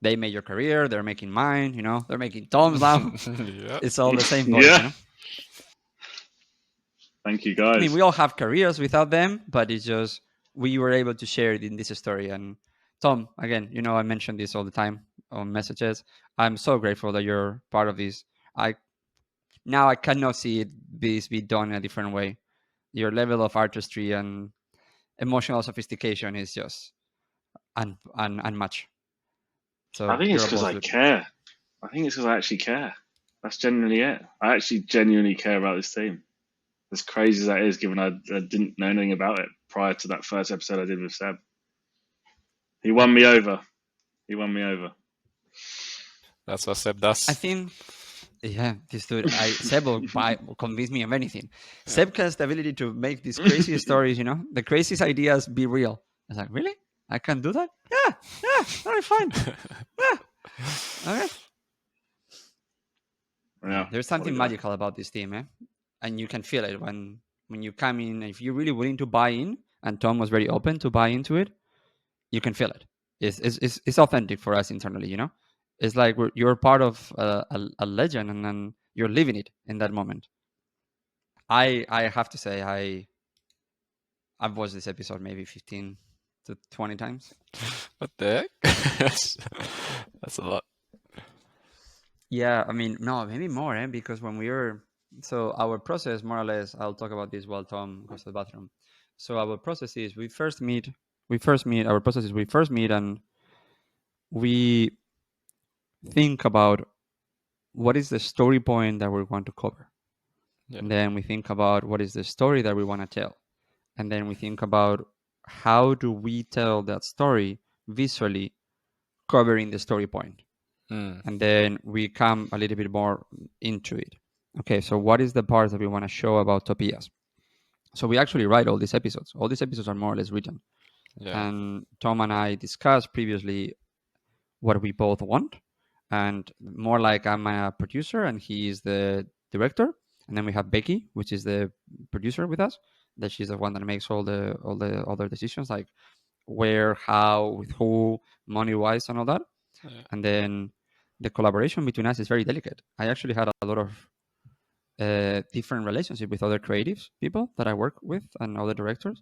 They made your career, they're making mine, they're making Tom's now. Yeah. It's all the same boys, Yeah. Thank you, guys. I mean, we all have careers without them, but it's just we were able to share it in this story. And Tom, again, I mention this all the time on messages. I'm so grateful that you're part of this. I cannot see this be done in a different way. Your level of artistry and emotional sophistication is just unmatched. So I think it's because I care. I think it's because I actually care. That's genuinely it. I actually genuinely care about this team. As crazy as that is, given I didn't know anything about it prior to that first episode I did with Seb. He won me over. That's what Seb does. I think, yeah, this dude, Seb will convince me of anything. Yeah. Seb has the ability to make these crazy stories, the craziest ideas be real. I was like, really? I can do that? Yeah, all right, fine. Yeah. Okay. Yeah, there's something magical about this team, and you can feel it when you come in. If you're really willing to buy in, and Tom was very open to buy into it, you can feel it. It's authentic for us internally, It's like you're part of a legend, and then you're living it in that moment. I have to say I've watched this episode maybe 15 to 20 times. What the heck? That's a lot. Yeah, I mean, no, maybe more, because when we were, so our process, more or less, I'll talk about this while Tom goes to the bathroom. So our process is we first meet, and we think about what is the story point that we want to cover. Yeah. And then we think about what is the story that we want to tell. And then we think about how do we tell that story visually, covering the story point. And then we come a little bit more into it. Okay, so what is the part that we want to show about Topias? So we actually write all these episodes. All these episodes are more or less written. Yeah. And Tom and I discussed previously what we both want. And more like I'm a producer and he is the director. And then we have Becky, which is the producer with us. That she's the one that makes all the other decisions, like where, how, with who, money-wise, and all that. Yeah. And then the collaboration between us is very delicate. I actually had a lot of different relationship with other creatives people that I work with and other directors.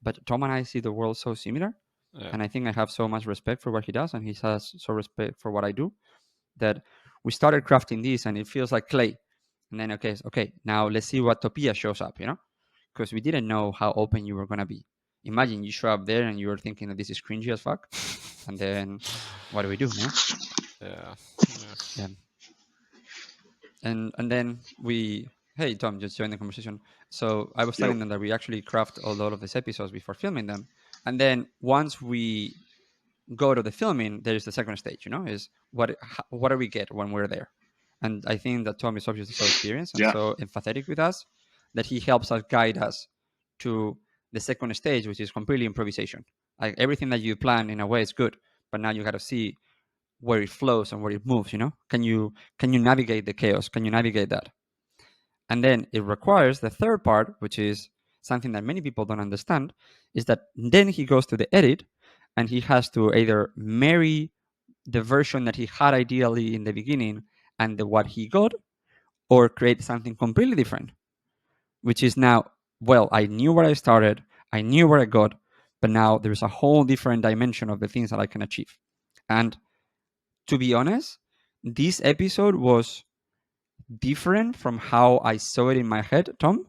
But Tom and I see the world so similar. Yeah. And I think I have so much respect for what he does, and he has so respect for what I do, that we started crafting this, and it feels like clay. And then, okay, now let's see what Topia shows up, because we didn't know how open you were going to be. Imagine you show up there and you're thinking that this is cringy as fuck. And then what do we do? Yeah. And then hey, Tom, just join the conversation. So I was telling them that we actually craft a lot of these episodes before filming them. And then once we go to the filming, there's the second stage, is what do we get when we're there? And I think that Tom is obviously so experienced and so empathetic with us that he helps us guide us to the second stage, which is completely improvisation. Like everything that you plan in a way is good, but now you got to see where it flows and where it moves, Can you navigate the chaos? Can you navigate that? And then it requires the third part, which is something that many people don't understand, is that then he goes to the edit and he has to either marry the version that he had ideally in the beginning and what he got, or create something completely different, which is now, well, I knew where I started, I knew where I got, but now there's a whole different dimension of the things that I can achieve. And to be honest, this episode was different from how I saw it in my head, Tom,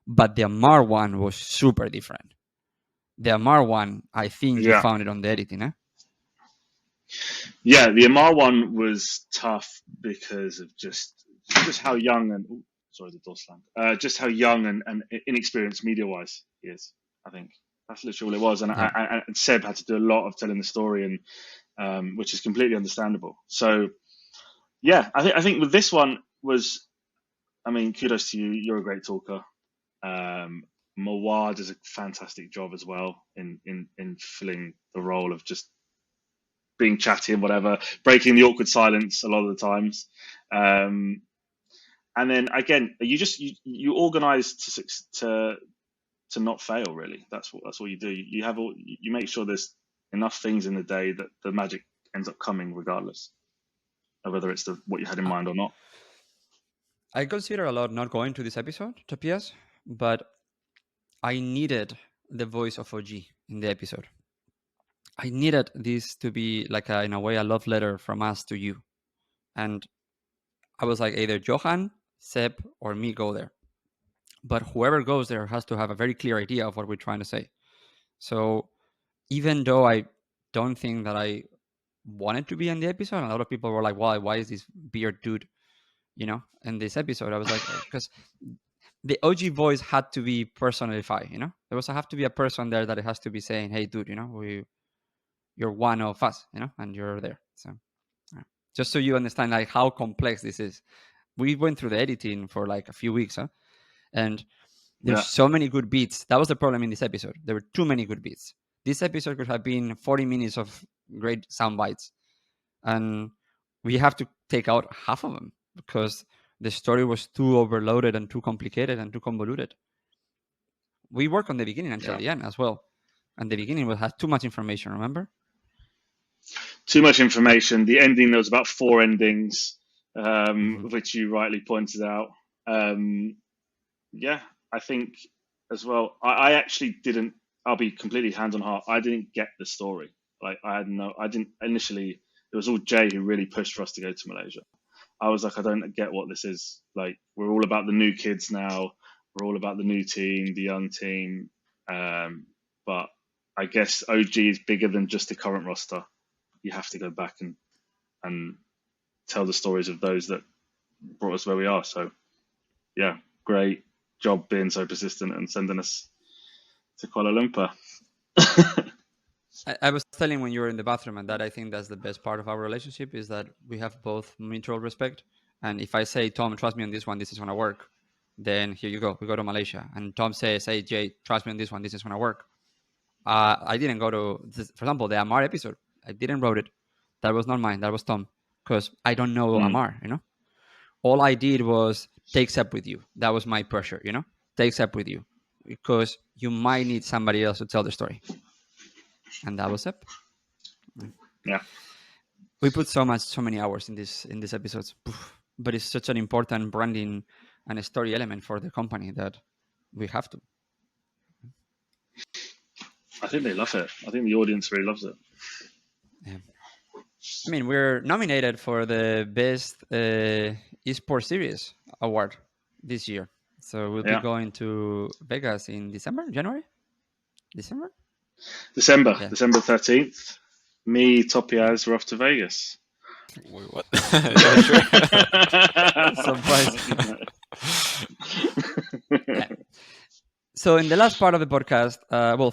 but the Amar one was super different. The Amar one, I think you found it on the editing, eh? Yeah, the Amar one was tough because of just how young and the door slammed. Just how young and inexperienced media-wise he is. I think that's literally all it was. And and Seb had to do a lot of telling the story, and which is completely understandable. So yeah, I think with this one was, I mean, kudos to you. You're a great talker. Mawar does a fantastic job as well in filling the role of just being chatty and whatever, breaking the awkward silence a lot of the times. And then again, you organize to not fail. Really, that's what you do. You make sure there's enough things in the day that the magic ends up coming, regardless of whether it's what you had in mind or not. I consider a lot not going to this episode, Topias, but I needed the voice of OG in the episode. I needed this to be like, in a way, a love letter from us to you. And I was like, either Johan, Seb, or me go there. But whoever goes there has to have a very clear idea of what we're trying to say. So even though I don't think that I wanted to be in the episode, a lot of people were like, why is this beard dude, in this episode? I was like, because the OG voice had to be personified, there was have to be a person there that it has to be saying, hey dude, you're one of us, and you're there. So just so you understand like how complex this is. We went through the editing for like a few weeks, and there's so many good beats. That was the problem in this episode. There were too many good beats. This episode could have been 40 minutes of great sound bites, and we have to take out half of them because the story was too overloaded and too complicated and too convoluted. We worked on the beginning until the end as well, and the beginning had too much information. Remember? Too much information. The ending, there was about 4 endings, which you rightly pointed out. I think as well, I actually didn't, I'll be completely hand on heart, I didn't get the story. Like I didn't initially, it was all Jay who really pushed for us to go to Malaysia. I was like, I don't get what this is. Like, we're all about the new kids now. We're all about the new team, the young team. But I guess OG is bigger than just the current roster. You have to go back and tell the stories of those that brought us where we are. So, yeah, great job being so persistent and sending us to Kuala Lumpur. I was telling when you were in the bathroom, and that I think that's the best part of our relationship is that we have both mutual respect. And if I say, Tom, trust me on this one, this is going to work, then here you go. We go to Malaysia. And Tom says, hey, Jay, trust me on this one, this is going to work. I didn't go to, for example, the Amar episode. I didn't wrote it. That was not mine. That was Tom. Because I don't know Amar, All I did was take Seb with you. That was my pressure, Take Seb with you. Because you might need somebody else to tell the story. And that was it. Yeah. We put so many hours in this episodes, but it's such an important branding and a story element for the company that we have to. I think they love it. I think the audience really loves it. Yeah. I mean, we're nominated for the best Esports series award this year. So we'll be going to Vegas in December. December 13th. Me, Topias, we're off to Vegas. Wait, what? Surprise. Yeah. So in the last part of the podcast,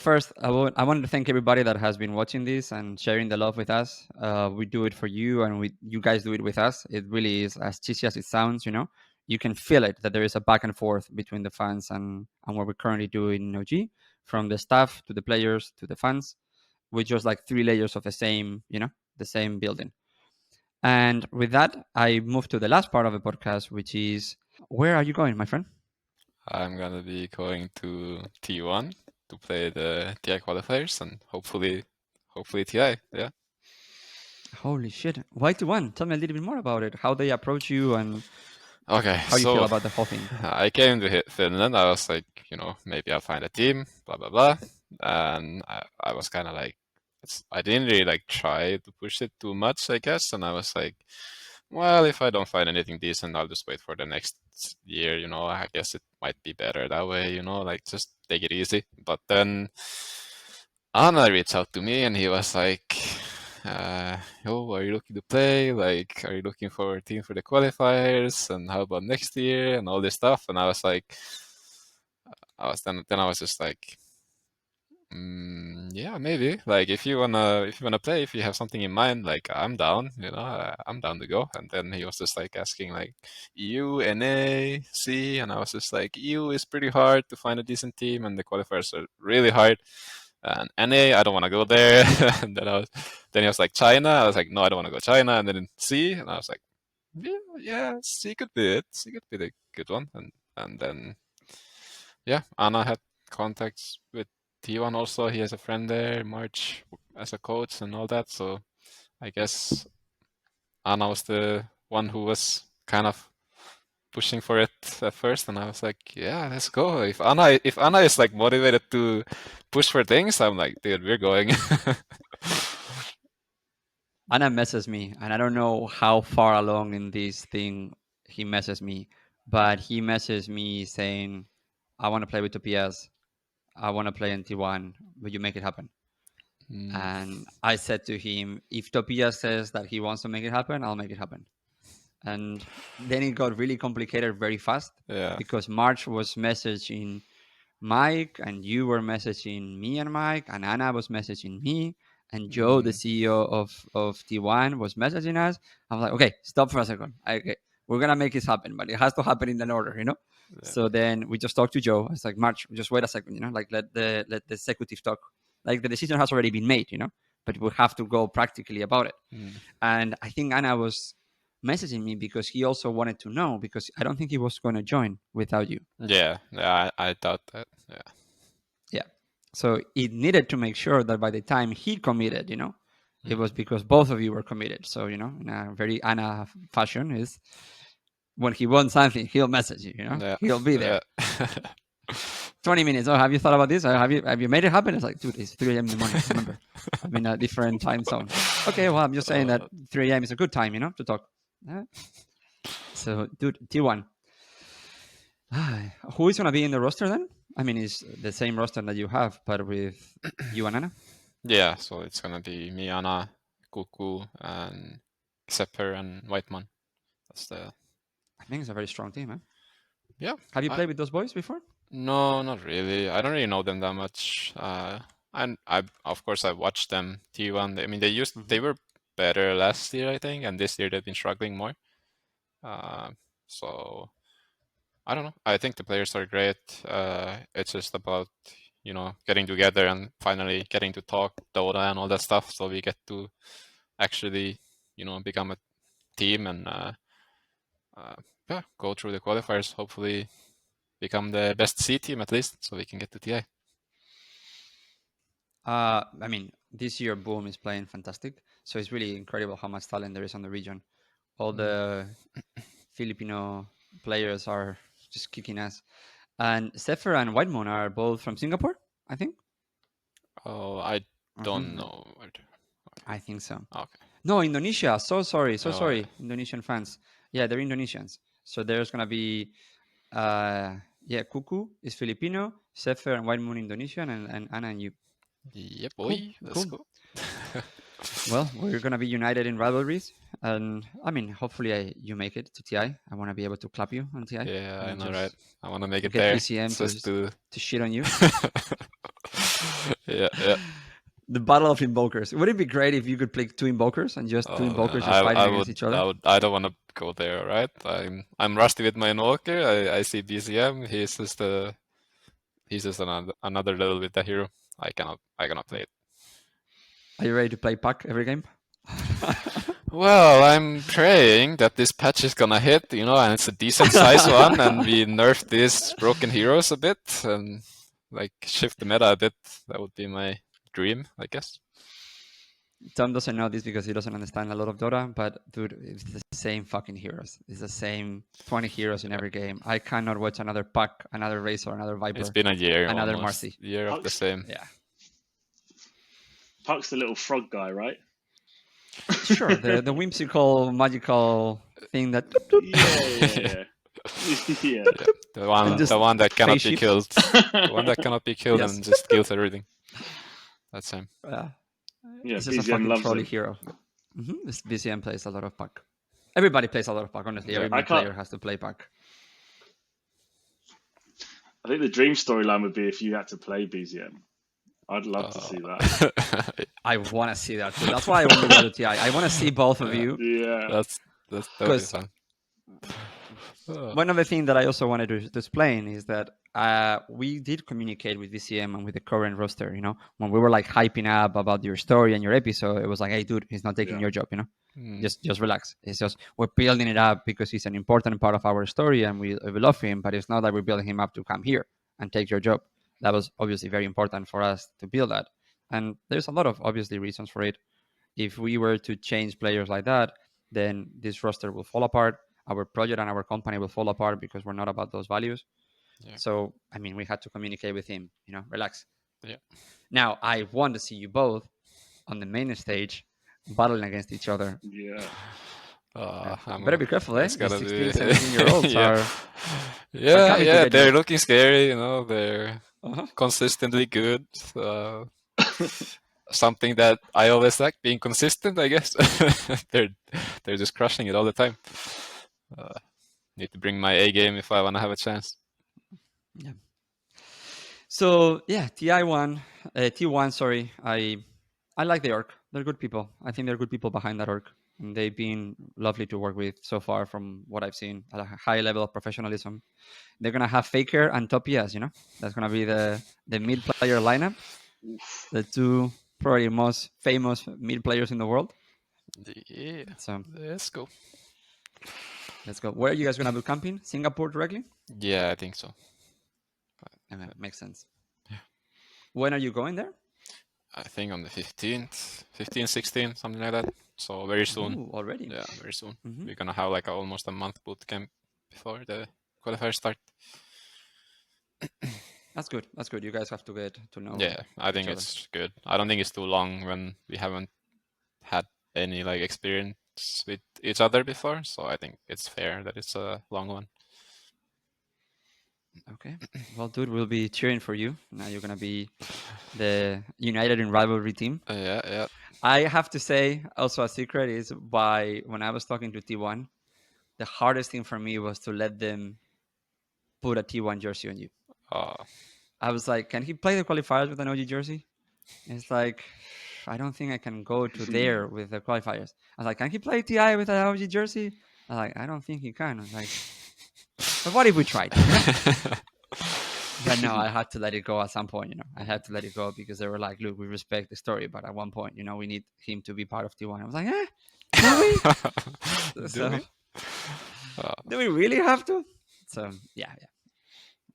first, I wanted to thank everybody that has been watching this and sharing the love with us. We do it for you, and you guys do it with us. It really is as cheesy as it sounds, You can feel it, that there is a back and forth between the fans and what we're currently doing in OG, from the staff to the players to the fans, with just like 3 layers of the same building. And with that, I move to the last part of the podcast, which is, where are you going, my friend? I'm gonna be going to T1 to play the TI qualifiers and hopefully TI. Yeah. Holy shit! Why T1? Tell me a little bit more about it. How they approach you and how you feel about the whole thing. I came to Finland. I was like, maybe I'll find a team. Blah blah blah. And I was kind of like, I didn't really like try to push it too much, I guess. And I was like, well, if I don't find anything decent, I'll just wait for the next year, I guess it might be better that way, like just take it easy. But then Ana reached out to me and he was like, yo, are you looking to play? Like, are you looking for a team for the qualifiers? And how about next year? And all this stuff. And I was like, I was just like, Yeah, maybe. Like if you wanna play, if you have something in mind, like I'm down, I'm down to go. And then he was just like asking like EU, NA, C, and I was just like EU is pretty hard to find a decent team, and the qualifiers are really hard. And NA, I don't want to go there. And then he was like China. I was like, no, I don't want to go China. And then in C, and I was like, yeah, C could be it. C could be the good one. And then yeah, Ana had contacts with T1 also. He has a friend there, March, as a coach and all that. So I guess Ana was the one who was kind of pushing for it at first, and I was like, yeah, let's go. If Ana is like motivated to push for things, I'm like, dude, we're going. Ana messages me, and I don't know how far along in this thing he messages me, but he messages me saying, I want to play with Topias. I want to play in T1. Will you make it happen? And I said to him, if Topias says that he wants to make it happen, I'll make it happen. And then it got really complicated very fast because March was messaging Mike, and you were messaging me and Mike, and Ana was messaging me, and Joe, the CEO of T1, was messaging us. I was like, okay, stop for a second. Okay, we're gonna make this happen, but it has to happen in an order, Yeah. So then we just talked to Joe. I was like, March, just wait a second, like let the executive talk. Like the decision has already been made, but we have to go practically about it. And I think Ana was messaging me because he also wanted to know, because I don't think he was going to join without you. Yeah, I thought that. Yeah. So it needed to make sure that by the time he committed, it was because both of you were committed. So, in a very Ana fashion is when he wants something, he'll message you, he'll be there. 20 minutes. Oh, have you thought about this? Have you made it happen? It's like, dude, it's 3 a.m. in the morning. Remember, I'm in a different time zone. Okay, well, I'm just saying that 3 a.m. is a good time, to talk. So, dude, T1. Who is going to be in the roster then? I mean, it's the same roster that you have, but with you and Ana? Yeah, so it's going to be me, Ana, Kuku, and Sepper, and Whiteman. I think it's a very strong team, huh? Yeah. Have you played with those boys before? No, not really. I don't really know them that much. And of course, I watched them T1. I mean, they were better last year, I think, and this year they've been struggling more. So I don't know. I think the players are great. It's just about, getting together and finally getting to talk Dota and all that stuff. So we get to actually, become a team and go through the qualifiers. Hopefully become the best C team at least, so we can get to TI. I mean, this year Boom is playing fantastic. So it's really incredible how much talent there is on the region. All the Filipino players are just kicking ass. And Zephyr and White Moon are both from Singapore, I think. Oh, I don't know. I think so. Okay. No, Indonesia. So sorry. Indonesian fans. Yeah, they're Indonesians. So there's going to be, Kuku is Filipino, Zephyr and White Moon Indonesian, and Ana and you. Yep, boy. Let's go. Well, we're going to be united in rivalries. And I mean, hopefully you make it to TI. I want to be able to clap you on TI. Yeah, I know, right? I want to make it get there. BCM to shit on you. Yeah. The battle of invokers. Would it be great if you could play 2 invokers and just 2 invokers just fighting against each other? I don't want to go there, right? I'm rusty with my invoker. I see BCM. He's just another level with the hero. I cannot play it. Are you ready to play Puck every game? Well, I'm praying that this patch is gonna hit, and it's a decent size one, and we nerf these broken heroes a bit and like shift the meta a bit. That would be my dream, I guess. Tom doesn't know this because he doesn't understand a lot of Dota, but dude, it's the same fucking heroes. It's the same 20 heroes in every game. I cannot watch another Puck, another Razor, another Viper. It's been a year, another almost. Marcy. Year of the same. Yeah. Puck's the little frog guy, right? Sure, the whimsical, magical thing that. Yeah. The one that cannot be killed. The one that cannot be killed and just kills everything. That's him. Yeah, this is a fucking trolley hero. This BCM plays a lot of Puck. Everybody plays a lot of Puck, honestly. Every player has to play Puck. I think the dream storyline would be if you had to play BZM. I'd love to see that. I want to see that too. That's why I want to go to TI. I want to see both of you. Yeah. That would be 'Cause fun. one other thing that I also wanted to explain is that we did communicate with VCM and with the current roster. You know, when we were like hyping up about your story and your episode, it was like, "Hey, dude, he's not taking Yeah. your job." You know, Mm. just relax. It's just we're building it up because he's an important part of our story and we love him. But it's not that we're building him up to come here and take your job. That was obviously very important for us to build that. And there's a lot of obviously reasons for it. If we were to change players like that, then this roster will fall apart. Our project and our company will fall apart because we're not about those values. Yeah. So, I mean, we had to communicate with him, you know, relax. Yeah. Now, I want to see you both on the main stage battling against each other. Yeah. Better be careful, eh? It's The gotta 16, be 17-year-olds yeah. are Yeah, coming to yeah, get they're you. looking scary, you know, they're Uh-huh. consistently good. Something that I always like, being consistent, I guess. they're just crushing it all the time. Need to bring my A game if I want to have a chance. Yeah. So yeah, T1. Sorry, I like the org. They're good people. I think they're good people behind that org, and they've been lovely to work with so far, from what I've seen, at a high level of professionalism. They're gonna have Faker and Topias. You know, that's gonna be the mid player lineup. The two probably most famous mid players in the world. Yeah. So let's go. Let's go. Where are you guys gonna be camping? Singapore directly? Yeah, I think so. Makes sense. Yeah. When are you going there? I think on the 15th, 16th, something like that. So very soon. Ooh, already? Yeah, very soon. Mm-hmm. We're gonna have like almost a month boot camp before the qualifiers start. That's good. That's good. You guys have to get to know. Yeah, I think it's good. I don't think it's too long when we haven't had any like experience with each other before. So I think it's fair that it's a long one. Okay. Well, dude, we'll be cheering for you. Now you're gonna be the United in Rivalry team. Yeah. I have to say, also a secret is when I was talking to T1, the hardest thing for me was to let them put a T1 jersey on you. I was like, can he play the qualifiers with an OG jersey? It's like, I don't think I can go to there with the qualifiers. I was like, can he play TI with an OG jersey? I was like, I don't think he can. I was like, but what if we tried? You know? But no, I had to let it go at some point. You know, I had to let it go because they were like, look, we respect the story, but at one point, you know, we need him to be part of T1. I was like, do we? Do we really have to? So yeah,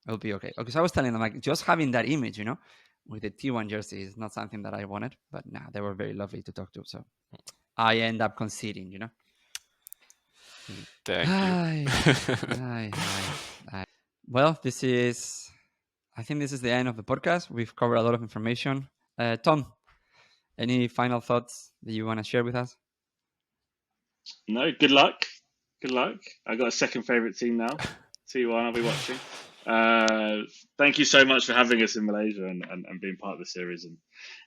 it'll be okay. Because I was telling them, like, just having that image, you know, with the T1 jersey is not something that I wanted. But nah, they were very lovely to talk to. So I end up conceding, you know. Thank you. Well, I think this is the end of the podcast. We've covered a lot of information. Tom, any final thoughts that you want to share with us? No, good luck. Good luck. I got a second favorite team now. T1, I'll be watching. Thank you so much for having us in Malaysia and being part of the series.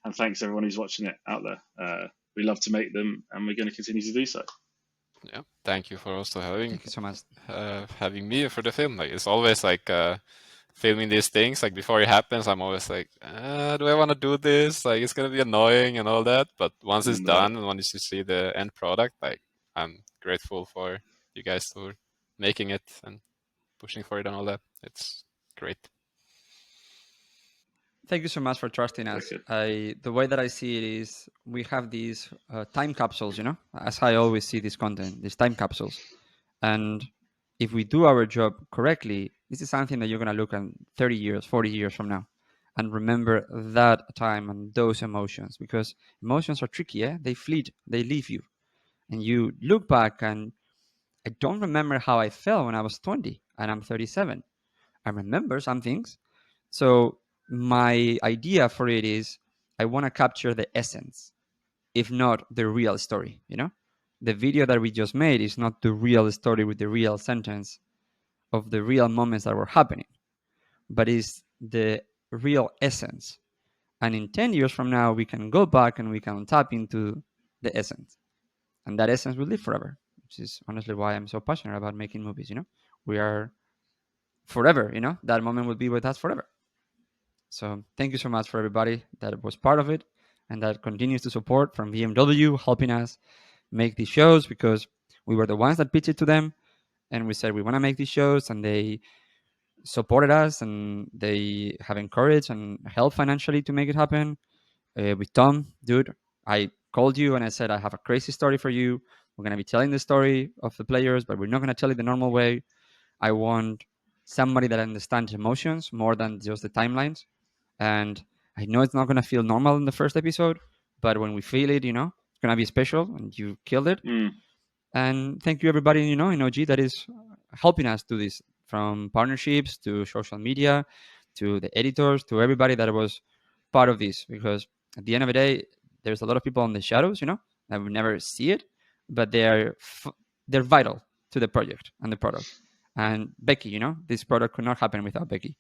And thanks everyone who's watching it out there. We love to make them and we're going to continue to do so. Yeah, thank you for also having. Thank you so much. Having me for the film. Like it's always like filming these things. Like before it happens, I'm always like, do I want to do this? Like it's gonna be annoying and all that. But once it's done and once you see the end product, like I'm grateful for you guys for making it and pushing for it and all that. It's great. Thank you so much for trusting us. The way that I see it is we have these time capsules, you know, as I always see this content, these time capsules. And if we do our job correctly, this is something that you're going to look at 30 years, 40 years from now and remember that time and those emotions, because emotions are tricky, eh? They fleet, they leave you. And you look back and I don't remember how I felt when I was 20 and I'm 37. I remember some things. So my idea for it is I want to capture the essence, if not the real story, you know? The video that we just made is not the real story with the real sentence of the real moments that were happening, but is the real essence. And in 10 years from now, we can go back and we can tap into the essence. And that essence will live forever, which is honestly why I'm so passionate about making movies, you know? We are forever, you know? That moment will be with us forever. So thank you so much for everybody that was part of it and that continues to support, from BMW helping us make these shows, because we were the ones that pitched it to them and we said we want to make these shows, and they supported us and they have encouraged and helped financially to make it happen. With Tom, dude, I called you and I said, I have a crazy story for you. We're going to be telling the story of the players, but we're not going to tell it the normal way. I want somebody that understands emotions more than just the timelines. And I know it's not going to feel normal in the first episode, but when we feel it, it's going to be special, and you killed it. And thank you everybody, in OG that is helping us do this, from partnerships to social media to the editors to everybody that was part of this, because at the end of the day, there's a lot of people in the shadows, that we never see it, but they're vital to the project and the product. And Becky, this product could not happen without Becky.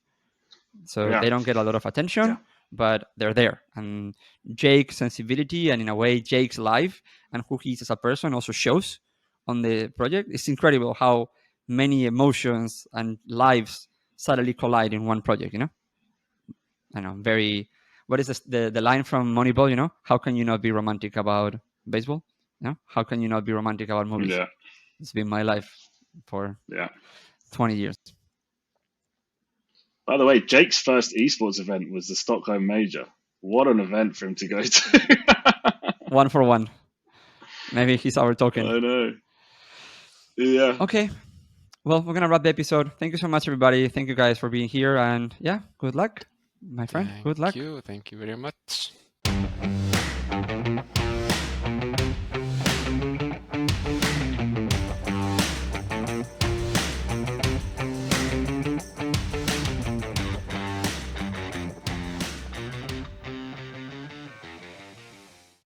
So they don't get a lot of attention, but they're there. And Jake's sensibility, and in a way Jake's life and who he is as a person, also shows on the project. It's incredible how many emotions and lives suddenly collide in one project, I know, what is the line from Moneyball, how can you not be romantic about baseball? How can you not be romantic about movies? Yeah. It's been my life for 20 years. By the way, Jake's first esports event was the Stockholm Major. What an event for him to go to. 1-for-1. Maybe he's our token. I know. Yeah. Okay. Well, we're going to wrap the episode. Thank you so much, everybody. Thank you guys for being here. And yeah, good luck, my friend. Good luck. Thank you very much.